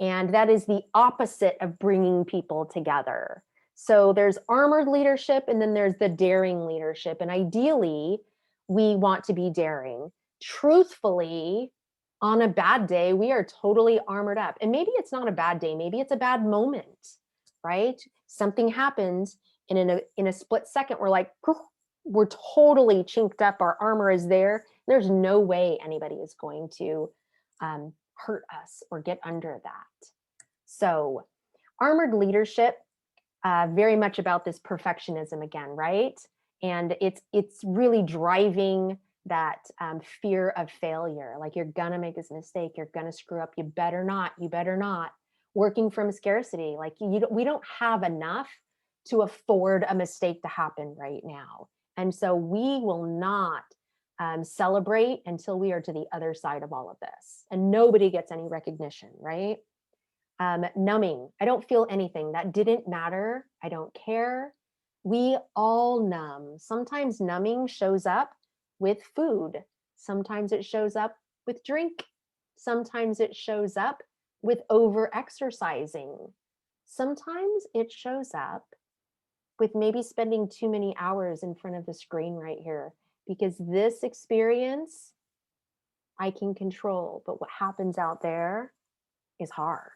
And that is the opposite of bringing people together. So there's armored leadership, and then there's the daring leadership. And ideally, we want to be daring. Truthfully, on a bad day, we are totally armored up. And maybe it's not a bad day, maybe it's a bad moment, right? Something happens, and in a split second, we're like, we're totally chinked up, our armor is there. There's no way anybody is going to hurt us or get under that. So armored leadership, very much about this perfectionism again, right? And it's really driving that fear of failure. Like, you're gonna make this mistake, you're gonna screw up, you better not. Working from scarcity, like we don't have enough to afford a mistake to happen right now. And so we will not celebrate until we are to the other side of all of this. And nobody gets any recognition, right? Numbing. I don't feel anything. That didn't matter. I don't care. We all numb. Sometimes numbing shows up with food. Sometimes it shows up with drink. Sometimes it shows up with over exercising. Sometimes it shows up with maybe spending too many hours in front of the screen right here, because this experience I can control, but what happens out there is hard,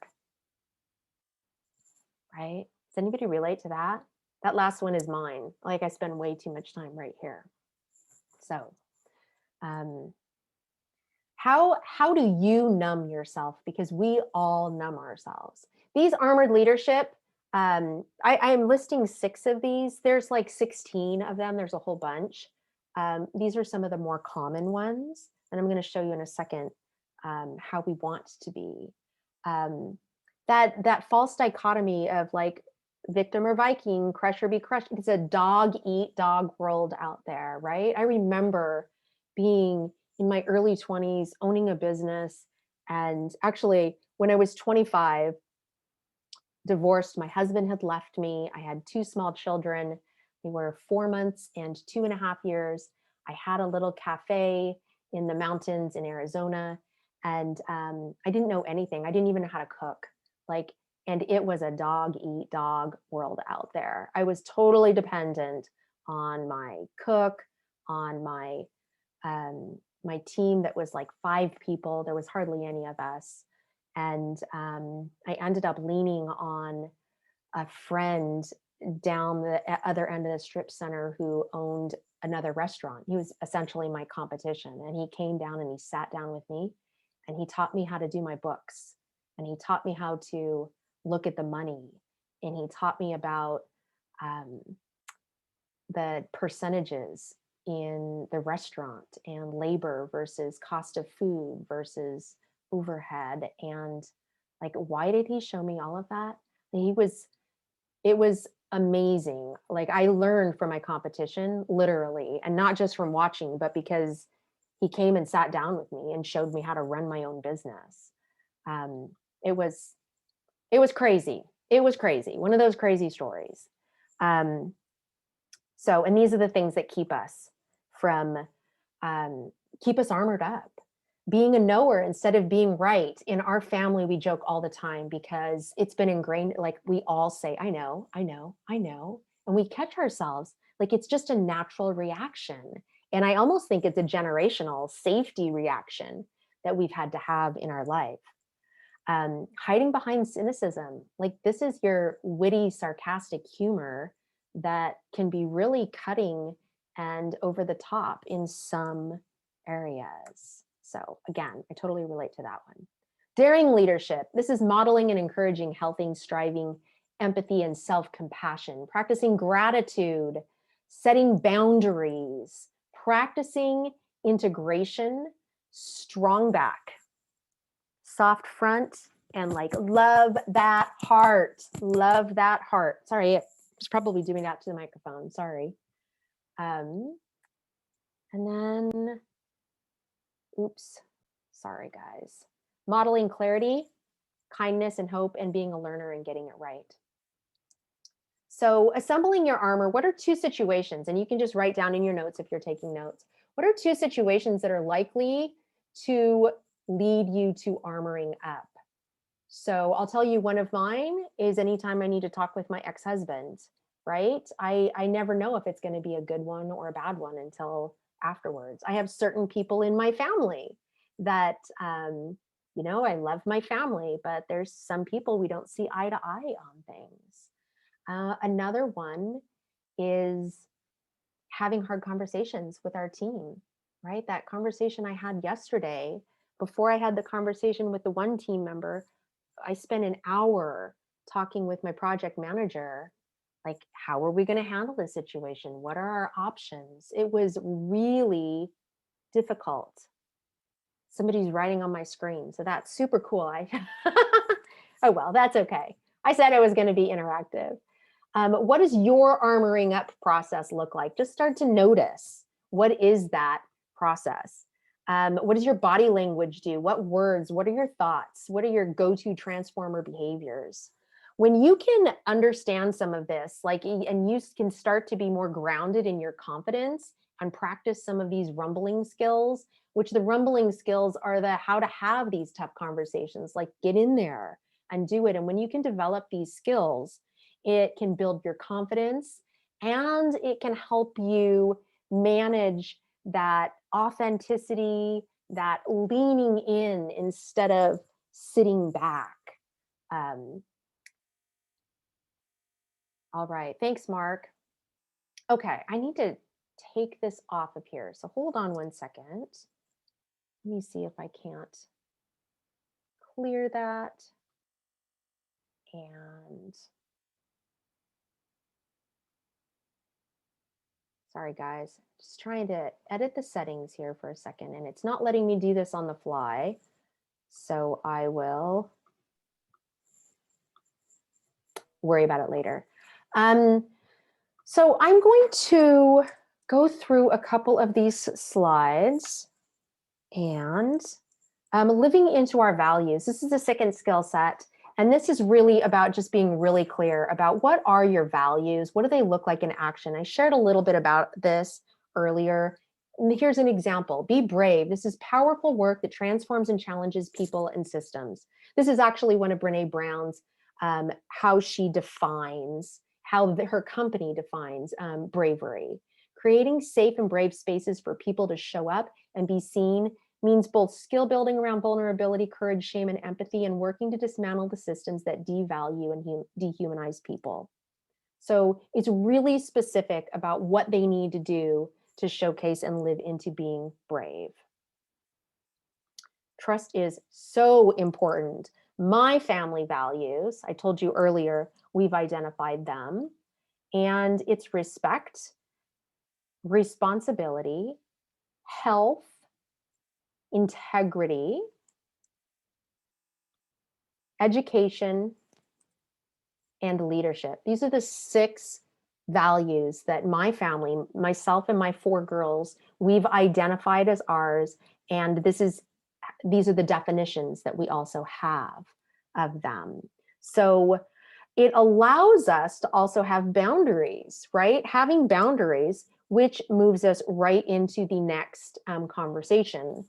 right? Does anybody relate to that? That last one is mine. Like, I spend way too much time right here. So how do you numb yourself? Because we all numb ourselves. These armored leadership, I'm listing 6 of these. There's like 16 of them. There's a whole bunch. These are some of the more common ones. And I'm going to show you in a second how we want to be. That false dichotomy of like victim or Viking, crush or be crushed. It's a dog eat dog world out there, right? I remember being in my early 20s, owning a business. And actually, when I was 25, divorced, my husband had left me. I had 2 small children. They were 4 months and 2.5 years. I had a little cafe in the mountains in Arizona. And I didn't know anything. I didn't even know how to cook. And it was a dog eat dog world out there. I was totally dependent on my cook, on my my team that was like 5 people. There was hardly any of us. And I ended up leaning on a friend down the other end of the strip center who owned another restaurant. He was essentially my competition. And he came down and he sat down with me and he taught me how to do my books. And he taught me how to look at the money. And he taught me about the percentages in the restaurant and labor versus cost of food versus overhead. And like, why did he show me all of that? It was amazing. Like, I learned from my competition, literally, and not just from watching, but because he came and sat down with me and showed me how to run my own business. It was crazy. It was crazy. One of those crazy stories. And these are the things that keep us armored up. Being a knower instead of being right. In our family, we joke all the time because it's been ingrained. Like, we all say, I know. And we catch ourselves. Like, it's just a natural reaction. And I almost think it's a generational safety reaction that we've had to have in our life. Hiding behind cynicism. Like, this is your witty, sarcastic humor that can be really cutting and over the top in some areas. So again, I totally relate to that one. Daring leadership. This is modeling and encouraging healthy, striving, empathy, and self-compassion, practicing gratitude, setting boundaries, practicing integration, strong back, soft front, and like, love that heart. Love that heart. Sorry, I was probably doing that to the microphone. Sorry. And then, oops, sorry guys. Modeling clarity, kindness and hope, and being a learner and getting it right. So assembling your armor, what are 2 situations? And you can just write down in your notes if you're taking notes. What are 2 situations that are likely to lead you to armoring up? So I'll tell you, one of mine is anytime I need to talk with my ex-husband, right? I never know if it's going to be a good one or a bad one until afterwards. I have certain people in my family that, I love my family, but there's some people we don't see eye to eye on things. Another one is having hard conversations with our team, right? That conversation I had yesterday, before I had the conversation with the one team member, I spent an hour talking with my project manager. Like, how are we going to handle this situation? What are our options? It was really difficult. Somebody's writing on my screen, so that's super cool. Oh, well, that's okay. I said I was going to be interactive. What does your armoring up process look like? Just start to notice, what is that process? What does your body language do? What words? What are your thoughts? What are your go-to transformer behaviors? When you can understand some of this, and you can start to be more grounded in your confidence and practice some of these rumbling skills, which the rumbling skills are the how to have these tough conversations, like get in there and do it. And when you can develop these skills, it can build your confidence and it can help you manage that authenticity, that leaning in instead of sitting back. All right, thanks, Mark. Okay, I need to take this off of here. So hold on one second. Let me see if I can't clear that. And sorry, guys, just trying to edit the settings here for a second, and it's not letting me do this on the fly. So I will worry about it later. So I'm going to go through a couple of these slides. And living into our values. This is the second skill set. And this is really about just being really clear about what are your values? What do they look like in action? I shared a little bit about this earlier. And here's an example. Be brave. This is powerful work that transforms and challenges people and systems. This is actually one of Brene Brown's, how she defines, how her company defines bravery. Creating safe and brave spaces for people to show up and be seen means both skill building around vulnerability, courage, shame, and empathy, and working to dismantle the systems that devalue and dehumanize people. So it's really specific about what they need to do to showcase and live into being brave. Trust is so important. My family values, I told you earlier, we've identified them, and it's respect, responsibility, health, integrity, education, and leadership. These are the 6 values that my family, myself and my 4 girls, we've identified as ours. And these are the definitions that we also have of them. So it allows us to also have boundaries, right? Having boundaries, which moves us right into the next conversation.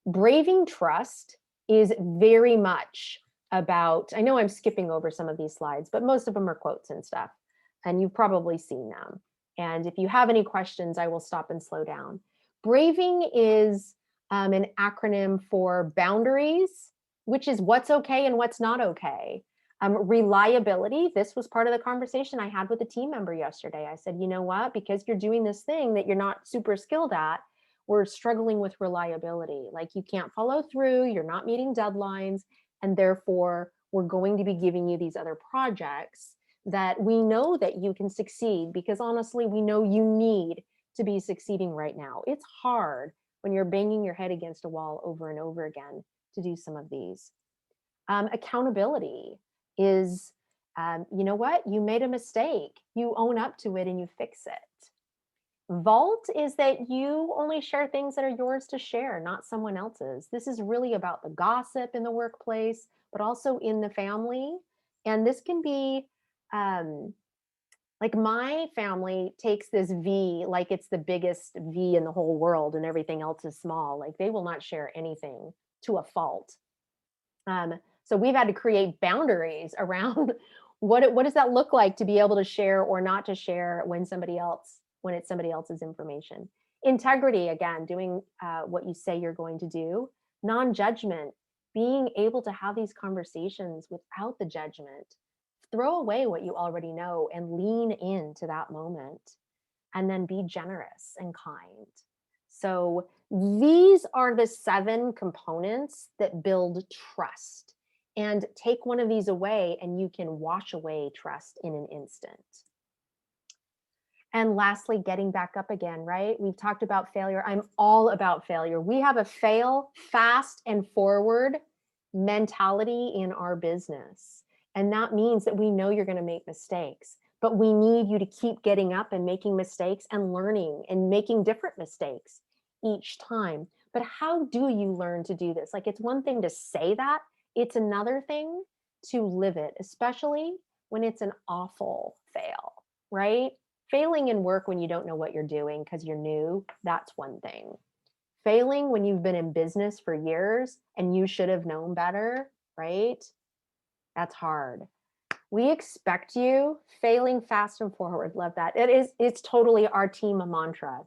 Braving trust is very much about, I know I'm skipping over some of these slides, but most of them are quotes and stuff, and you've probably seen them. And if you have any questions, I will stop and slow down. Braving is an acronym for boundaries, which is what's okay and what's not okay. Reliability, this was part of the conversation I had with a team member yesterday. I said, you know what, because you're doing this thing that you're not super skilled at, we're struggling with reliability. Like you can't follow through, you're not meeting deadlines, and therefore we're going to be giving you these other projects that we know that you can succeed, because honestly, we know you need to be succeeding right now. It's hard when you're banging your head against a wall over and over again to do some of these. Accountability is, you know what, you made a mistake, you own up to it and you fix it. Vault is that you only share things that are yours to share, not someone else's. This is really about the gossip in the workplace, but also in the family. And this can be, like my family takes this V like it's the biggest V in the whole world and everything else is small. Like they will not share anything to a fault. So we've had to create boundaries around what does that look like to be able to share or not to share when it's somebody else's information. Integrity, again, doing what you say you're going to do. Non-judgment, being able to have these conversations without the judgment. Throw away what you already know and lean into that moment. And then be generous and kind. So these are the 7 components that build trust. And take one of these away and you can wash away trust in an instant. And lastly, getting back up again, right? We've talked about failure. I'm all about failure. We have a fail fast and forward mentality in our business. And that means that we know you're going to make mistakes, but we need you to keep getting up and making mistakes and learning and making different mistakes each time. But how do you learn to do this? Like, it's one thing to say that, it's another thing to live it, especially when it's an awful fail, right? Failing in work when you don't know what you're doing because you're new, that's one thing. Failing when you've been in business for years and you should have known better, right? That's hard. We expect you failing fast and forward. Love that. It's totally our team mantra.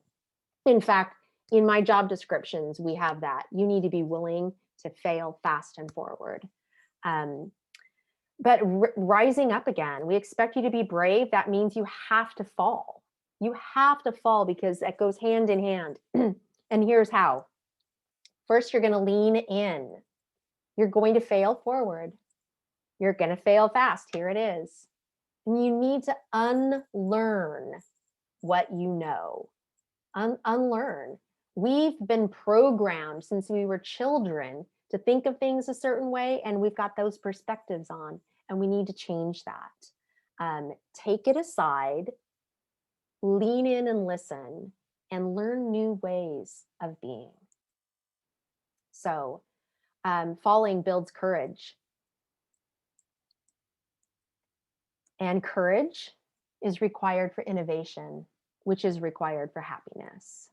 In fact, in my job descriptions, we have that. You need to be willing to fail fast and forward. But rising up again, we expect you to be brave. That means you have to fall. You have to fall because that goes hand in hand. And here's how. First, you're going to lean in. You're going to fail forward. You're going to fail fast. Here it is. And you need to unlearn what you know. Unlearn. We've been programmed since we were children to think of things a certain way, and we've got those perspectives on, and we need to change that. Take it aside, lean in and listen, and learn new ways of being. So falling builds courage. And courage is required for innovation, which is required for happiness.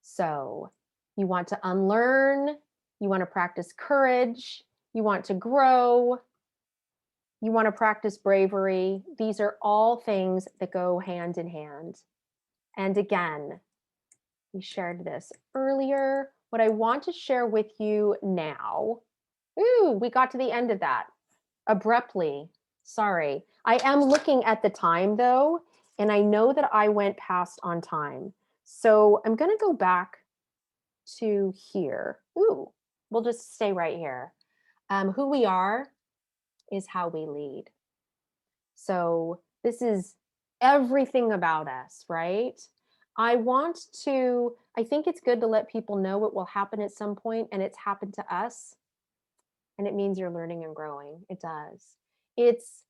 So you want to unlearn, you want to practice courage, you want to grow, you want to practice bravery. These are all things that go hand in hand. And again, we shared this earlier. What I want to share with you now, we got to the end of that abruptly. Sorry. I am looking at the time though, and I know that I went past on time. So I'm going to go back to here. We'll just stay right here. Who we are is how we lead. So this is everything about us, right? I think it's good to let people know what will happen at some point, and it's happened to us. And it means you're learning and growing. It does. It's,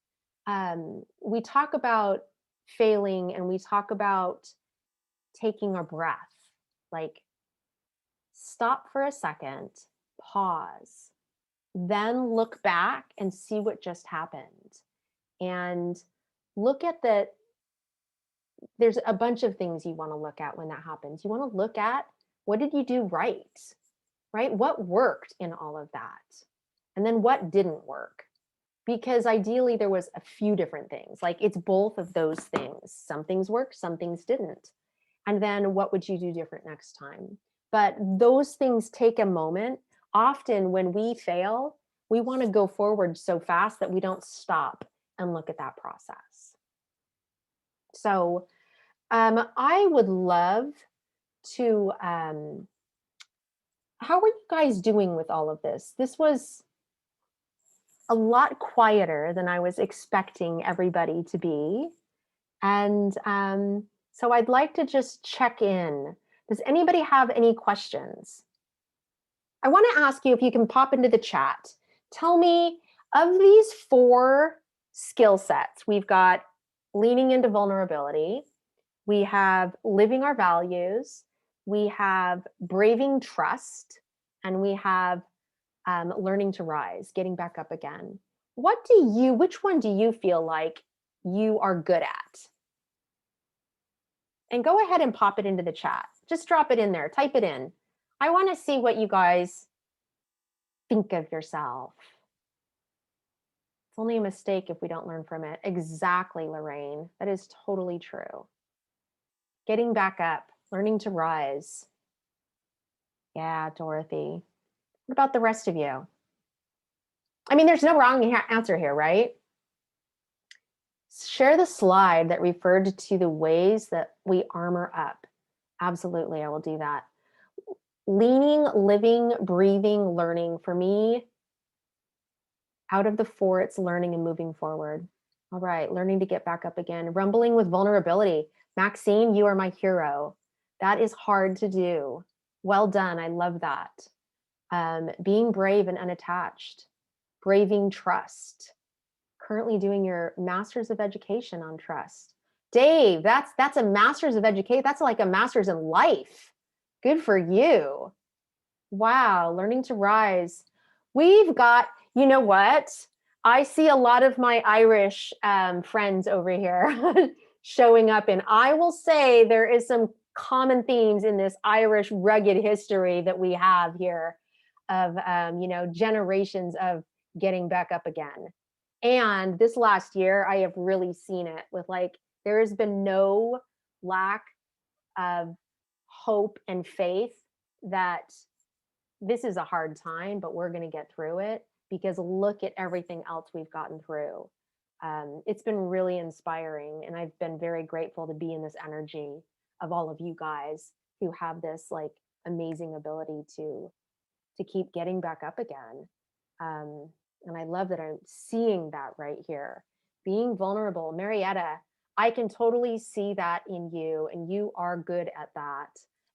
we talk about failing and we talk about taking a breath, like stop for a second, pause, then look back and see what just happened. And look at there's a bunch of things you want to look at when that happens. You want to look at, what did you do right? What worked in all of that? And then what didn't work? Because ideally there was a few different things. Like it's both of those things. Some things worked, some things didn't. And then what would you do different next time? But those things take a moment. Often when we fail, we want to go forward so fast that we don't stop and look at that process. So I would love to, how are you guys doing with all of this? This was a lot quieter than I was expecting everybody to be. And so I'd like to just check in. Does anybody have any questions? I want to ask you if you can pop into the chat. Tell me, of these 4 skill sets, we've got leaning into vulnerability, we have living our values, we have braving trust, and we have learning to rise, getting back up again. Which one do you feel like you are good at? And go ahead and pop it into the chat. Just drop it in there, type it in. I want to see what you guys think of yourself. It's only a mistake if we don't learn from it. Exactly, Lorraine. That is totally true. Getting back up, learning to rise. Yeah, Dorothy. What about the rest of you? I mean, there's no wrong answer here, right? Share the slide that referred to the ways that we armor up. Absolutely, I will do that. Leaning, living, breathing, learning. For me, out of the 4, it's learning and moving forward. All right, learning to get back up again. Rumbling with vulnerability. Maxine, you are my hero. That is hard to do. Well done, I love that. Being brave and unattached. Braving trust. Currently doing your Master's of Education on trust. Dave, that's a Master's of Education. That's like a Master's in life. Good for you. Wow, learning to rise. We've got, you know what? I see a lot of my Irish friends over here showing up, and I will say there is some common themes in this Irish rugged history that we have here of, generations of getting back up again. And this last year, I have really seen it with there has been no lack of hope and faith that this is a hard time, but we're going to get through it, because look at everything else we've gotten through. It's been really inspiring, and I've been very grateful to be in this energy of all of you guys who have this amazing ability to keep getting back up again. And I love that I'm seeing that right here. Being vulnerable. Marietta, I can totally see that in you, and you are good at that.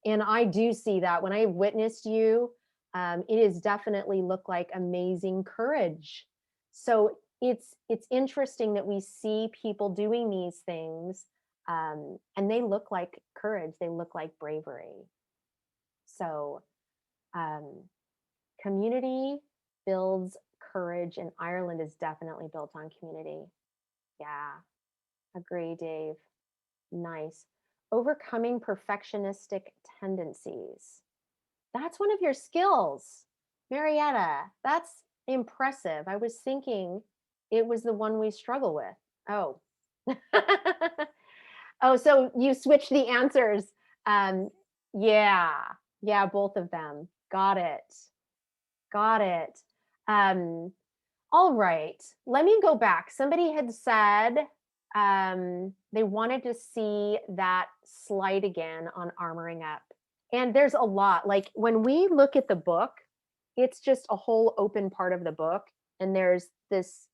And I do see that when I witnessed you, it has definitely looked like amazing courage. So it's interesting that we see people doing these things, and they look like courage. They look like bravery. So Community builds courage, and Ireland is definitely built on community. Yeah, agree, Dave. Nice. Overcoming perfectionistic tendencies. That's one of your skills, Marietta. That's impressive. I was thinking it was the one we struggle with. Oh. Oh, so you switched the answers. Yeah, both of them. Got it. Got it. All right, let me go back. Somebody had said they wanted to see that slide again on armoring up. And there's a lot. Like when we look at the book, it's just a whole open part of the book. And there's this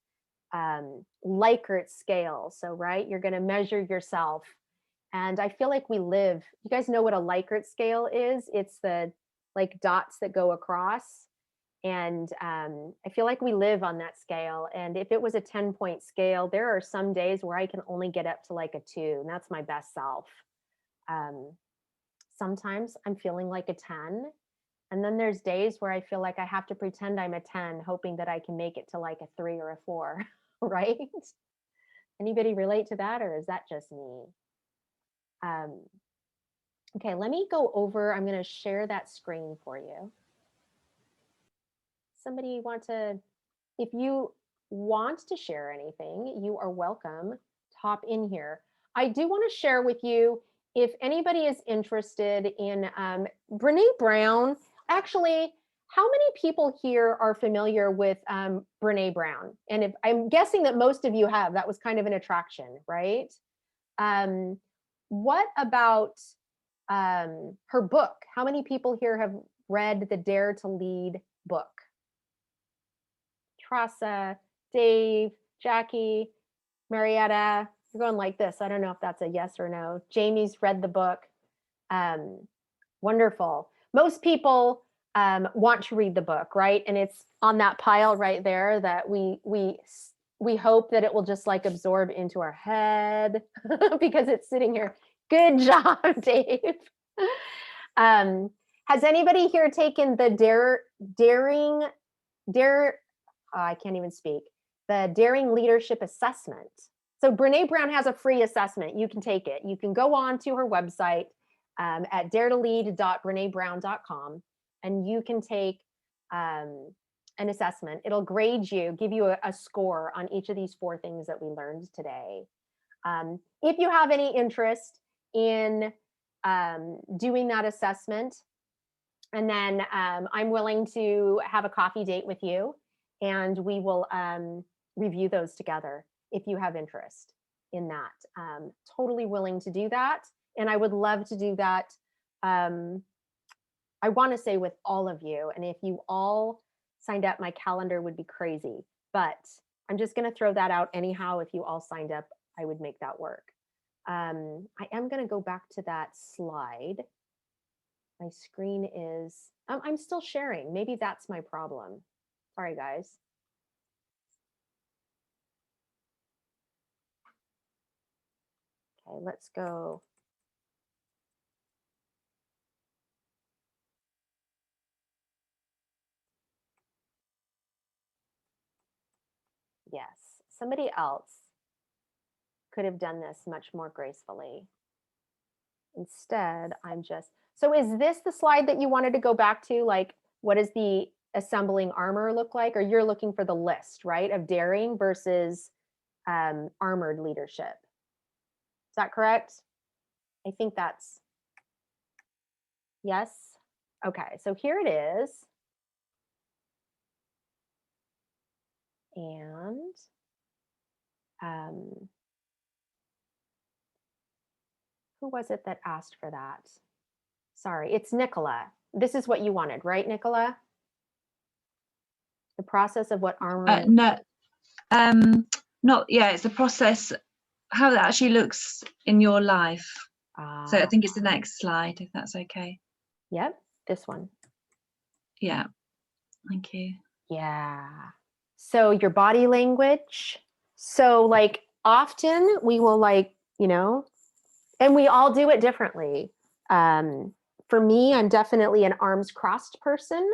Likert scale. So, right, you're going to measure yourself. And I feel like we live, you guys know what a Likert scale is? It's the like dots that go across. And I feel like we live on that scale. And if it was a 10-point scale, there are some days where I can only get up to like a 2, and that's my best self. Sometimes I'm feeling like a 10. And then there's days where I feel like I have to pretend I'm a 10, hoping that I can make it to like a 3 or a 4, right? Anybody relate to that, or is that just me? Okay, let me go over, I'm going to share that screen for you. Somebody want to, if you want to share anything, you are welcome to hop in here. I do want to share with you, if anybody is interested in Brene Brown. Actually, how many people here are familiar with Brene Brown? And if, I'm guessing that most of you have. That was kind of an attraction, right? What about her book? How many people here have read the Dare to Lead book? Trasa, Dave, Jackie, Marietta. You're going like this. I don't know if that's a yes or no. Jamie's read the book. Wonderful. Most people want to read the book, right? And it's on that pile right there that we hope that it will just like absorb into our head because it's sitting here. Good job, Dave. Has anybody here taken the I can't even speak, the Daring Leadership Assessment? So Brene Brown has a free assessment. You can take it. You can go on to her website at daretolead.brenebrown.com, and you can take an assessment. It'll grade you, give you a score on each of these 4 things that we learned today. If you have any interest in doing that assessment, and then I'm willing to have a coffee date with you, and we will review those together if you have interest in that. Totally willing to do that. And I would love to do that. I want to say with all of you, and if you all signed up, my calendar would be crazy, but I'm just going to throw that out anyhow. If you all signed up, I would make that work. I am going to go back to that slide. My screen is, I'm still sharing. Maybe that's my problem. Sorry, guys. Okay, let's go. Yes, somebody else could have done this much more gracefully. Instead, I'm just, so is this the slide that you wanted to go back to? Like, what does the assembling armor look like? Or you're looking for the list, right, of daring versus armored leadership? Is that correct? I think that's, yes. Okay, so here it is. And who was it that asked for that? Sorry, it's Nicola. This is what you wanted, right, Nicola? The process of what armor? No, not, yeah, it's a process, how that actually looks in your life. So I think it's the next slide, if that's okay. Yep, this one. Yeah, thank you. Yeah. So your body language. So like often we will like, you know, and we all do it differently. For me, I'm definitely an arms crossed person.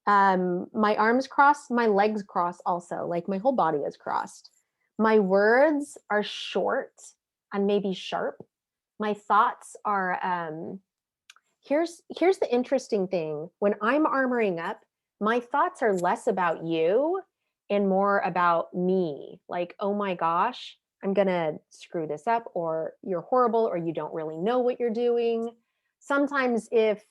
My arms crossed, my legs crossed also, like my whole body is crossed. My words are short and maybe sharp. My thoughts are, here's the interesting thing. When I'm armoring up, my thoughts are less about you and more about me. Like, oh my gosh, I'm gonna screw this up, or you're horrible, or you don't really know what you're doing. Sometimes if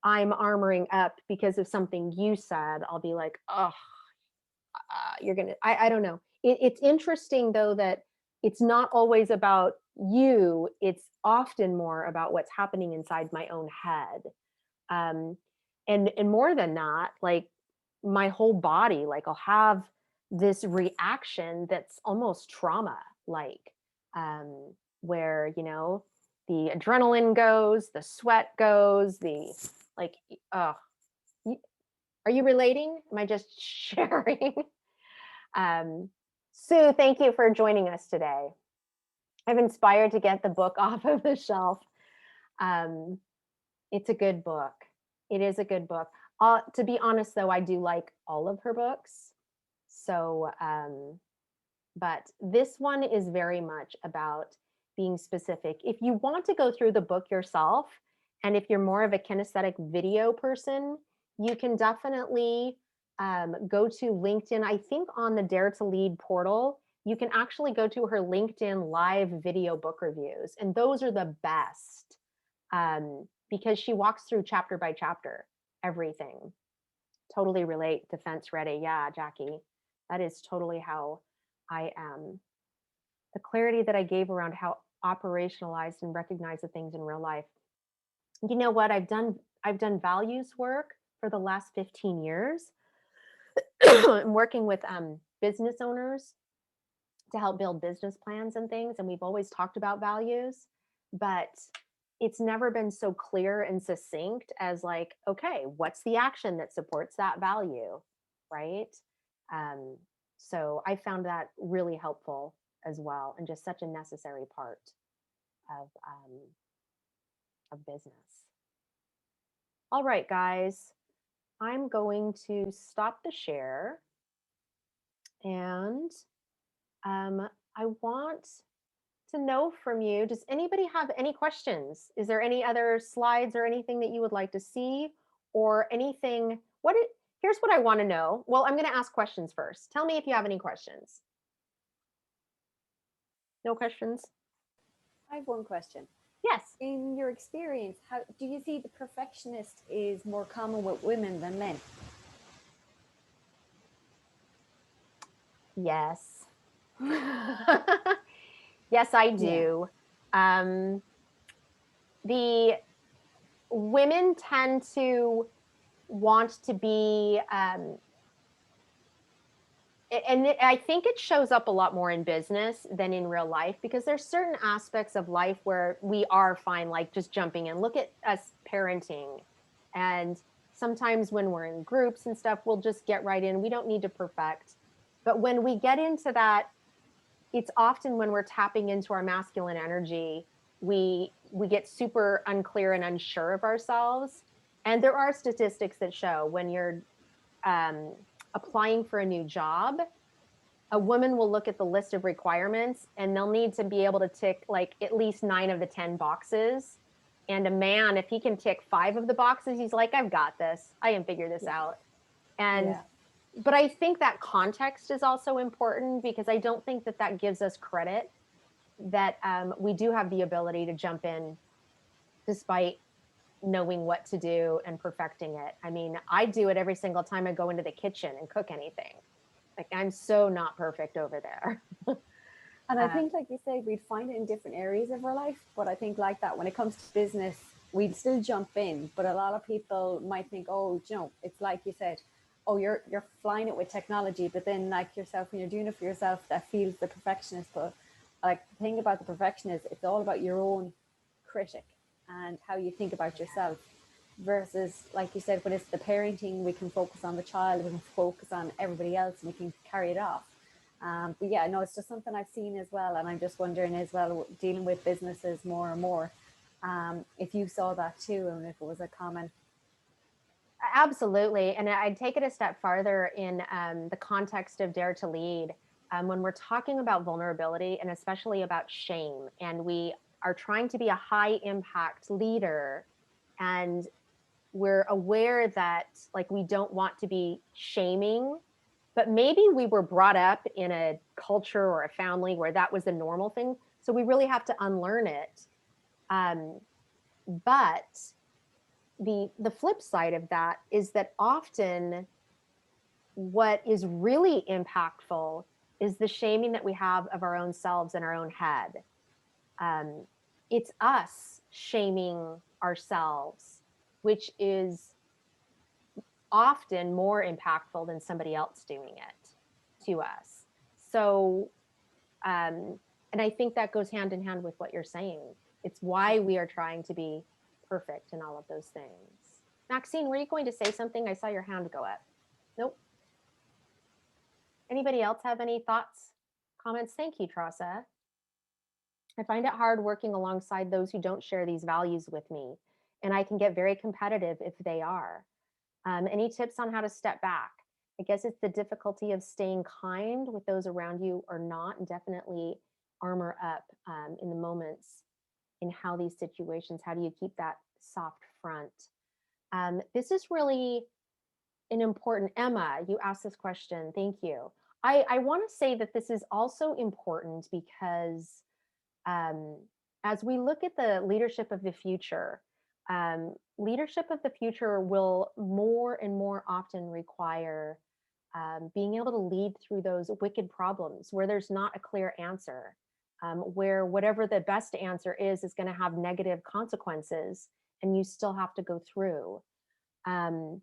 I'm armoring up because of something you said, I'll be like, oh, you're gonna, I don't know. It's interesting though that it's not always about you. It's often more about what's happening inside my own head. And more than that, like my whole body, like I'll have this reaction that's almost trauma like, where, you know, the adrenaline goes, the sweat goes, the like, are you relating? Am I just sharing? Sue, thank you for joining us today. I'm inspired to get the book off of the shelf. It's a good book. It is a good book. To be honest, though, I do like all of her books. So, but this one is very much about being specific. If you want to go through the book yourself, and if you're more of a kinesthetic video person, you can definitely go to LinkedIn. I think on the Dare to Lead portal, you can actually go to her LinkedIn live video book reviews. And those are the best because she walks through chapter by chapter, everything. Totally relate, defense ready. Yeah, Jackie, that is totally how I am. The clarity that I gave around how operationalized and recognize the things in real life. You know what? I've done values work for the last 15 years. I'm working with business owners to help build business plans and things. And we've always talked about values, but it's never been so clear and succinct as like, okay, what's the action that supports that value, right? So I found that really helpful as well, and just such a necessary part of business. All right, guys, I'm going to stop the share, and I want to know from you, does anybody have any questions? Is there any other slides or anything that you would like to see, or anything? Here's what I want to know. Well, I'm going to ask questions first. Tell me if you have any questions. No questions? I have one question. Yes. In your experience, how do you see the perfectionist is more common with women than men? Yes. Yes, I do. Yeah. The women tend to want to be, and I think it shows up a lot more in business than in real life, because there's certain aspects of life where we are fine, like just jumping in. Look at us parenting. And sometimes when we're in groups and stuff, we'll just get right in. We don't need to perfect. But when we get into that, it's often when we're tapping into our masculine energy, we get super unclear and unsure of ourselves. And there are statistics that show when you're applying for a new job, a woman will look at the list of requirements and they'll need to be able to tick like at least 9 of the 10 boxes. And a man, if he can tick 5 of the boxes, he's like, I've got this. I can figure this out. And but I think that context is also important, because I don't think that gives us credit that we do have the ability to jump in despite knowing what to do and perfecting it. I mean, I do it every single time I go into the kitchen and cook anything. Like, I'm so not perfect over there. And I think, like you said, we'd find it in different areas of our life. But I think like that, when it comes to business, we'd still jump in. But a lot of people might think, oh, you know, it's like you said, oh, you're flying it with technology. But then like yourself, when you're doing it for yourself, that feels the perfectionist. But like the thing about the perfectionist, it's all about your own critic and how you think about yourself, versus, like you said, when it's the parenting, we can focus on the child, we can focus on everybody else, and we can carry it off. But yeah, no, it's just something I've seen as well. And I'm just wondering as well, dealing with businesses more and more, if you saw that too, and if it was a common Absolutely. And I'd take it a step farther in the context of Dare to Lead. When we're talking about vulnerability and especially about shame, and we are trying to be a high impact leader, and we're aware that like we don't want to be shaming, but maybe we were brought up in a culture or a family where that was the normal thing. So we really have to unlearn it. But the flip side of that is that often what is really impactful is the shaming that we have of our own selves in our own head. It's us shaming ourselves, which is often more impactful than somebody else doing it to us. So, and I think that goes hand in hand with what you're saying. It's why we are trying to be perfect in all of those things. Maxine, were you going to say something? I saw your hand go up. Nope. Anybody else have any thoughts, comments? Thank you, Trasa. I find it hard working alongside those who don't share these values with me, and I can get very competitive if they are. Any tips on how to step back? I guess it's the difficulty of staying kind with those around you or not, and definitely armor up in the moments in how these situations, how do you keep that soft front? This is really an important, Emma, you asked this question, thank you. I wanna say that this is also important because as we look at the leadership of the future, leadership of the future will more and more often require being able to lead through those wicked problems where there's not a clear answer, where whatever the best answer is going to have negative consequences, and you still have to go through. And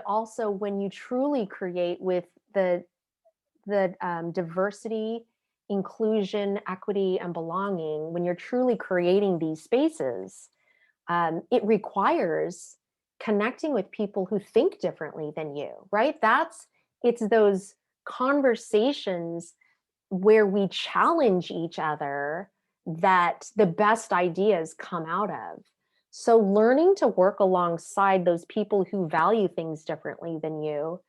also when you truly create with the diversity, inclusion, equity, and belonging, when you're truly creating these spaces, it requires connecting with people who think differently than you, right? It's those conversations where we challenge each other that the best ideas come out of. So learning to work alongside those people who value things differently than you,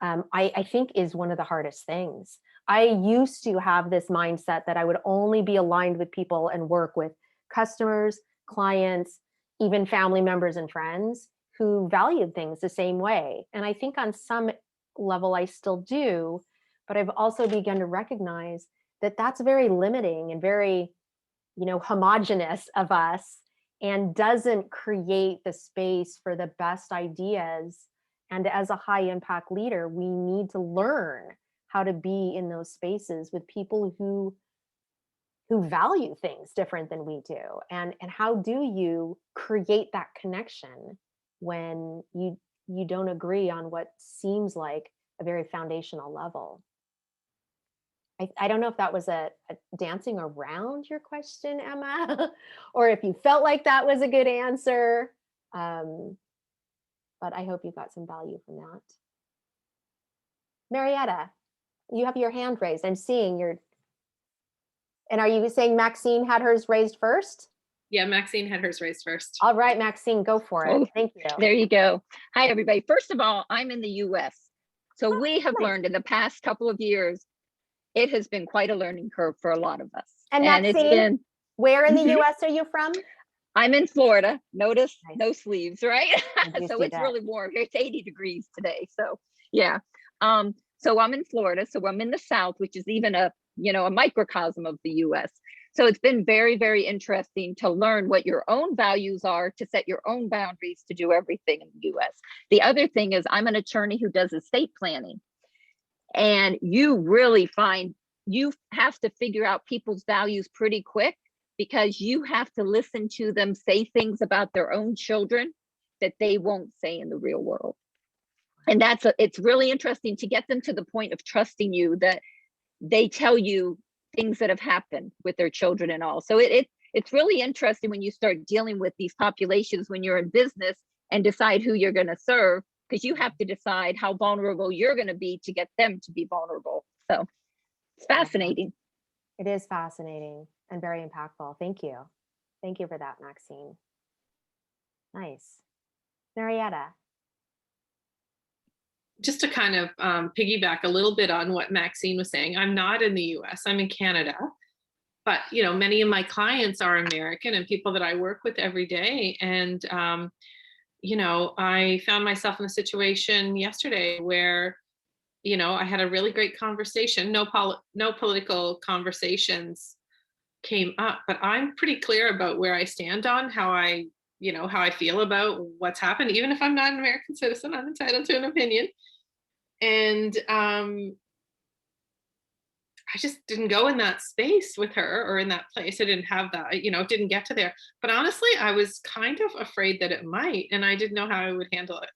I think is one of the hardest things. I used to have this mindset that I would only be aligned with people and work with customers, clients, even family members and friends who valued things the same way. And I think on some level I still do, but I've also begun to recognize that that's very limiting and very, homogenous of us, and doesn't create the space for the best ideas. And as a high impact leader, we need to learn how to be in those spaces with people who value things different than we do. And how do you create that connection when you don't agree on what seems like a very foundational level? I don't know if that was a dancing around your question, Emma, or if you felt like that was a good answer. But I hope you got some value from that. Marietta, you have your hand raised. I'm seeing your, and are you saying Maxine had hers raised first? Yeah, Maxine had hers raised first. All right, Maxine, go for it. Thank you. There you go. Hi, everybody. First of all, I'm in the US. So we have learned in the past couple of years, it has been quite a learning curve for a lot of us. And Maxine, it's been, where in the US are you from? I'm in Florida. Notice no sleeves, right? So it's that. really warm here. It's 80 degrees today. So yeah. So I'm in Florida. So I'm in the South, which is even a microcosm of the US. So it's been very, very interesting to learn what your own values are, to set your own boundaries, to do everything in the US. The other thing is I'm an attorney who does estate planning. And you really find you have to figure out people's values pretty quick, because you have to listen to them say things about their own children that they won't say in the real world. And it's really interesting to get them to the point of trusting you, that they tell you things that have happened with their children and all. So it's really interesting when you start dealing with these populations when you're in business and decide who you're going to serve, because you have to decide how vulnerable you're going to be to get them to be vulnerable. So it's fascinating. It is fascinating and very impactful. Thank you. Thank you for that, Maxine. Nice. Marietta. just to kind of piggyback a little bit on what Maxine was saying, I'm not in the US, I'm in Canada. But, you know, many of my clients are American and people that I work with every day. And, you know, I found myself in a situation yesterday where, you know, I had a really great conversation. No political conversations came up, but I'm pretty clear about where I stand on how I feel about what's happened. Even if I'm not an American citizen, I'm entitled to an opinion. And I just didn't go in that space with her or in that place. I didn't have that, you know, didn't get to there. But honestly, I was kind of afraid that it might, and I didn't know how I would handle it.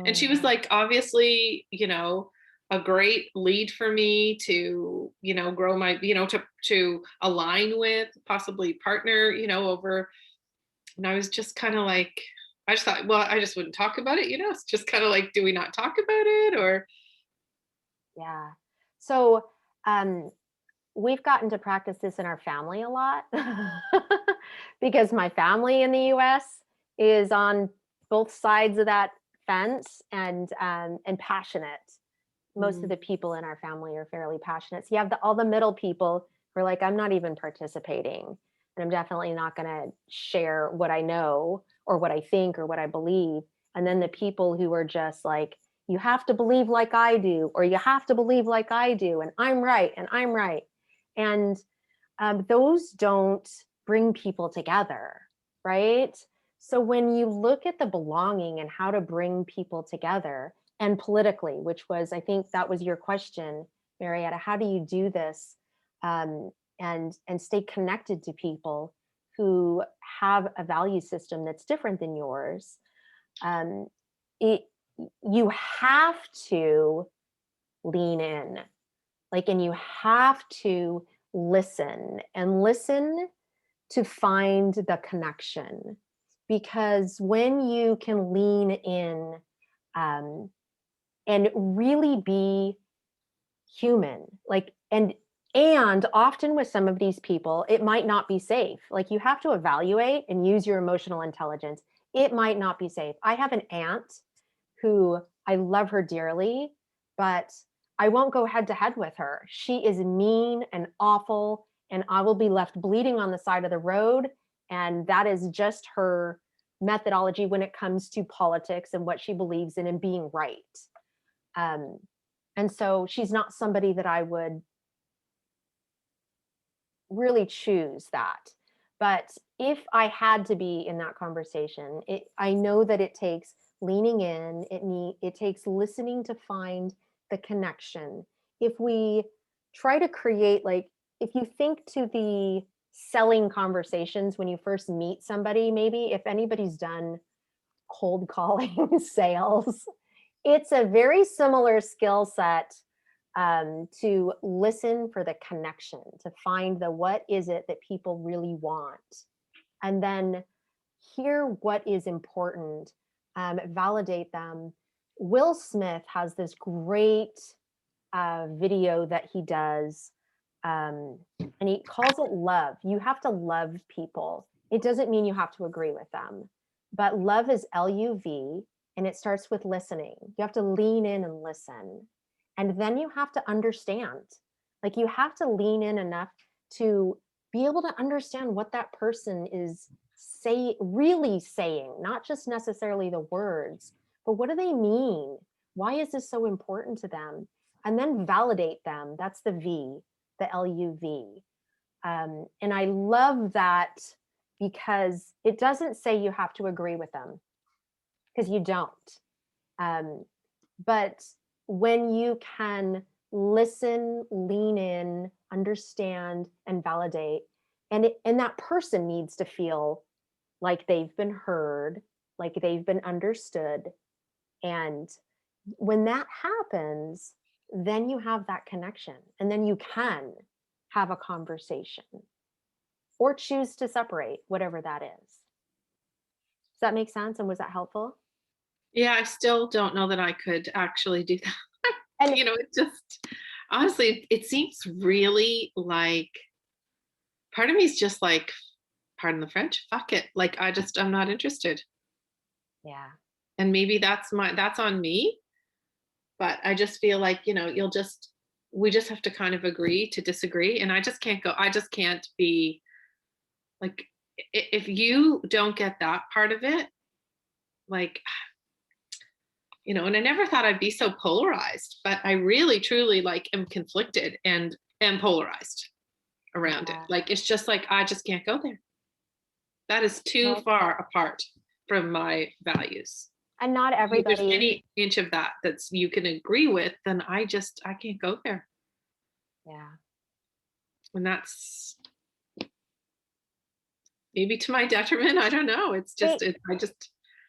And she was like, obviously, you know, a great lead for me to, you know, grow my, you know, to align with, possibly partner, you know, over. And I was just kind of like, I just thought, well, I just wouldn't talk about it, you know. It's just kind of like, do we not talk about it? Or Yeah. So we've gotten to practice this in our family a lot because my family in the US is on both sides of that fence and passionate. Most of the people in our family are fairly passionate. So you have all the middle people who are like, I'm not even participating, and I'm definitely not going to share what I know or what I think or what I believe. And then the people who are just like, you have to believe like I do, or you have to believe like I do, and I'm right, and I'm right. And those don't bring people together, right? So when you look at the belonging and how to bring people together, and politically, which was, I think that was your question, Marietta, how do you do this and stay connected to people who have a value system that's different than yours? You have to lean in, like, and you have to listen to find the connection, because when you can lean in and really be human, like, and often with some of these people, it might not be safe. Like, you have to evaluate and use your emotional intelligence. It might not be safe. I have an aunt who, I love her dearly, but I won't go head to head with her. She is mean and awful, and I will be left bleeding on the side of the road. And that is just her methodology when it comes to politics and what she believes in and being right. And so she's not somebody that I would really choose that. But if I had to be in that conversation, I know that it takes leaning in, it takes listening to find the connection. If we try to create, like, if you think to the selling conversations when you first meet somebody, maybe if anybody's done cold calling sales, it's a very similar skill set to listen for the connection, to find the what is it that people really want, and then hear what is important, validate them. Will Smith has this great video that he does, and he calls it love. You have to love people. It doesn't mean you have to agree with them, but love is LUV, and it starts with listening. You have to lean in and listen. And then you have to understand. Like, you have to lean in enough to be able to understand what that person is really saying, not just necessarily the words, but what do they mean? Why is this so important to them? And then validate them. That's the V, the LUV. And I love that, because it doesn't say you have to agree with them, because you don't. But when you can listen, lean in, understand, and validate, and that person needs to feel like they've been heard, like they've been understood. And when that happens, then you have that connection, and then you can have a conversation or choose to separate, whatever that is. Does that make sense? And was that helpful? yeah, I still don't know that I could actually do that. And you know, it just, honestly, it seems really like, part of me is just like, pardon the French, fuck it. Like, I'm not interested. yeah. And maybe that's on me. But I just feel like, we just have to kind of agree to disagree. And I just can't be like, if you don't get that part of it, like, and I never thought I'd be so polarized, but I really, truly like am conflicted and polarized around it. Like, it's just like, I just can't go there. That is too far apart from my values. And not everybody. If there's any inch of that you can agree with, then I can't go there. Yeah. And that's maybe to my detriment. I don't know. It's just,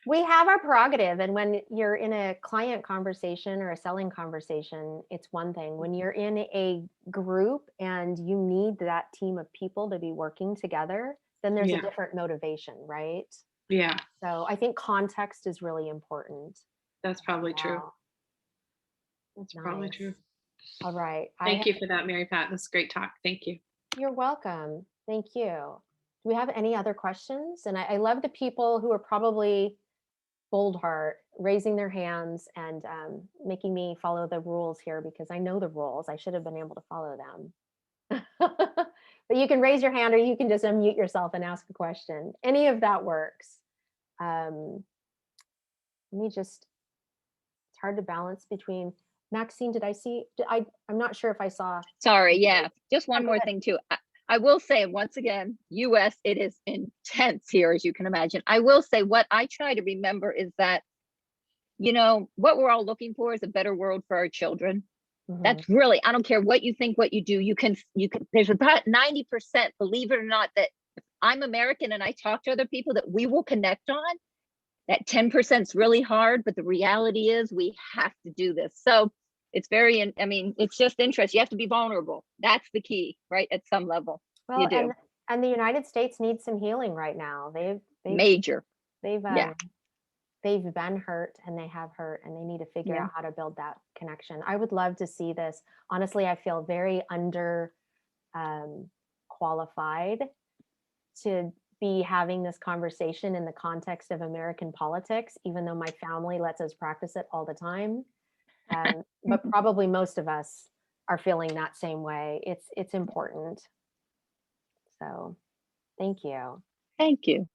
we have our prerogative. And when you're in a client conversation or a selling conversation, it's one thing. When you're in a group and you need that team of people to be working together, then there's a different motivation, right? Yeah. So I think context is really important. That's probably true. That's probably true. All right. Thank you for that, Mary Pat. That's a great talk. Thank you. You're welcome. Thank you. Do we have any other questions? And I love the people who are probably bold heart, raising their hands and making me follow the rules here, because I know the rules. I should have been able to follow them. But you can raise your hand or you can just unmute yourself and ask a question. Any of that works. Let me just, it's hard to balance between, Maxine, I'm not sure if I saw. Sorry, yeah, just one more thing too. I will say once again, US, it is intense here, as you can imagine. I will say what I try to remember is that, what we're all looking for is a better world for our children. Mm-hmm. That's really, I don't care what you think, what you do, you can, there's about 90%, believe it or not, that if I'm American and I talk to other people that we will connect on. That 10% is really hard, but the reality is we have to do this. So it's it's just interesting. You have to be vulnerable. That's the key, right? At some level, well, you do. And the United States needs some healing right now. They've major. They've been hurt and they have hurt, and they need to figure out how to build that connection. I would love to see this. Honestly, I feel very under qualified to be having this conversation in the context of American politics, even though my family lets us practice it all the time. But probably most of us are feeling that same way. It's important. So thank you. Thank you.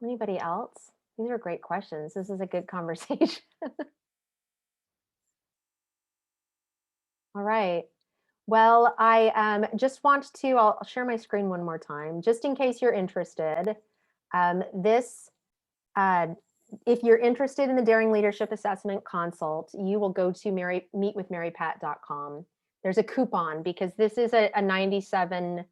Anybody else? These are great questions. This is a good conversation. All right. Well, I just want to, I'll share my screen one more time, just in case you're interested. If you're interested in the Daring Leadership Assessment Consult, you will go to meetwithmarypat.com. There's a coupon because this is a $97,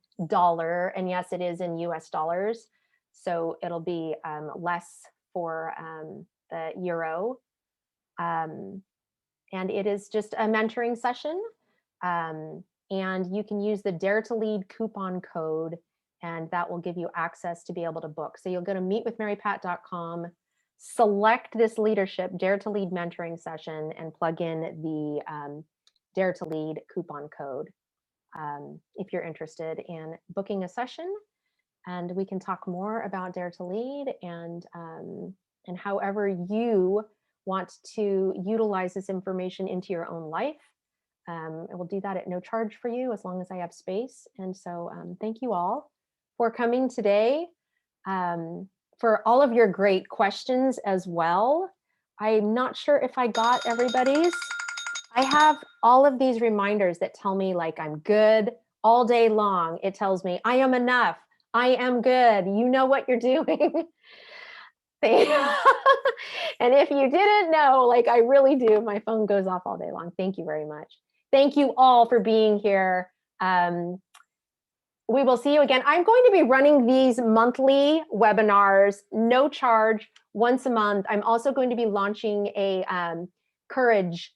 and yes, it is in US dollars. So it'll be less for the euro. And it is just a mentoring session. And you can use the Dare to Lead coupon code, and that will give you access to be able to book. So you'll go to meetwithmarypat.com, select this leadership Dare to Lead mentoring session, and plug in the Dare to Lead coupon code if you're interested in booking a session. And we can talk more about Dare to Lead and however you want to utilize this information into your own life. I will do that at no charge for you as long as I have space. And so thank you all for coming today, for all of your great questions as well. I'm not sure if I got everybody's. I have all of these reminders that tell me like I'm good all day long. It tells me I am enough. I am good. You know what you're doing. And if you didn't know, like I really do, my phone goes off all day long. Thank you very much. Thank you all for being here. We will see you again. I'm going to be running these monthly webinars, no charge, once a month. I'm also going to be launching a Courage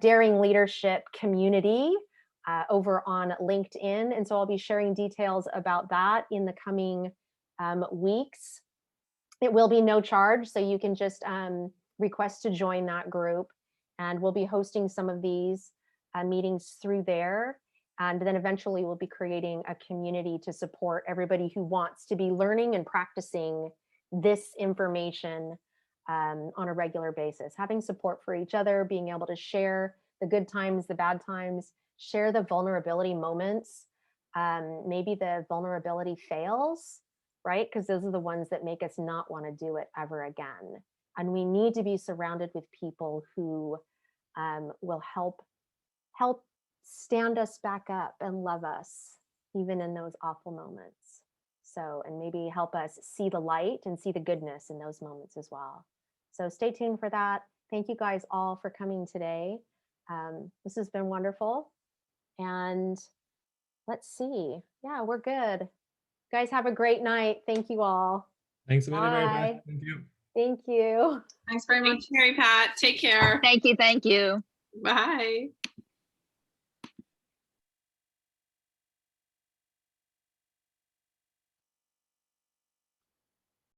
Daring Leadership community over on LinkedIn. And so I'll be sharing details about that in the coming weeks. It will be no charge, so you can just request to join that group. And we'll be hosting some of these meetings through there. And then eventually we'll be creating a community to support everybody who wants to be learning and practicing this information on a regular basis, having support for each other, being able to share the good times, the bad times, share the vulnerability moments, maybe the vulnerability fails, right? Because those are the ones that make us not want to do it ever again. And we need to be surrounded with people who will help stand us back up and love us, even in those awful moments. So, and maybe help us see the light and see the goodness in those moments as well. So stay tuned for that. Thank you guys all for coming today. This has been wonderful. And let's see. Yeah, we're good. You guys have a great night. Thank you all. Thanks a million, Mary Bye. Beth. Thank you. Thank you. Thanks very much. Thanks, Mary Pat. Take care. Thank you. Bye.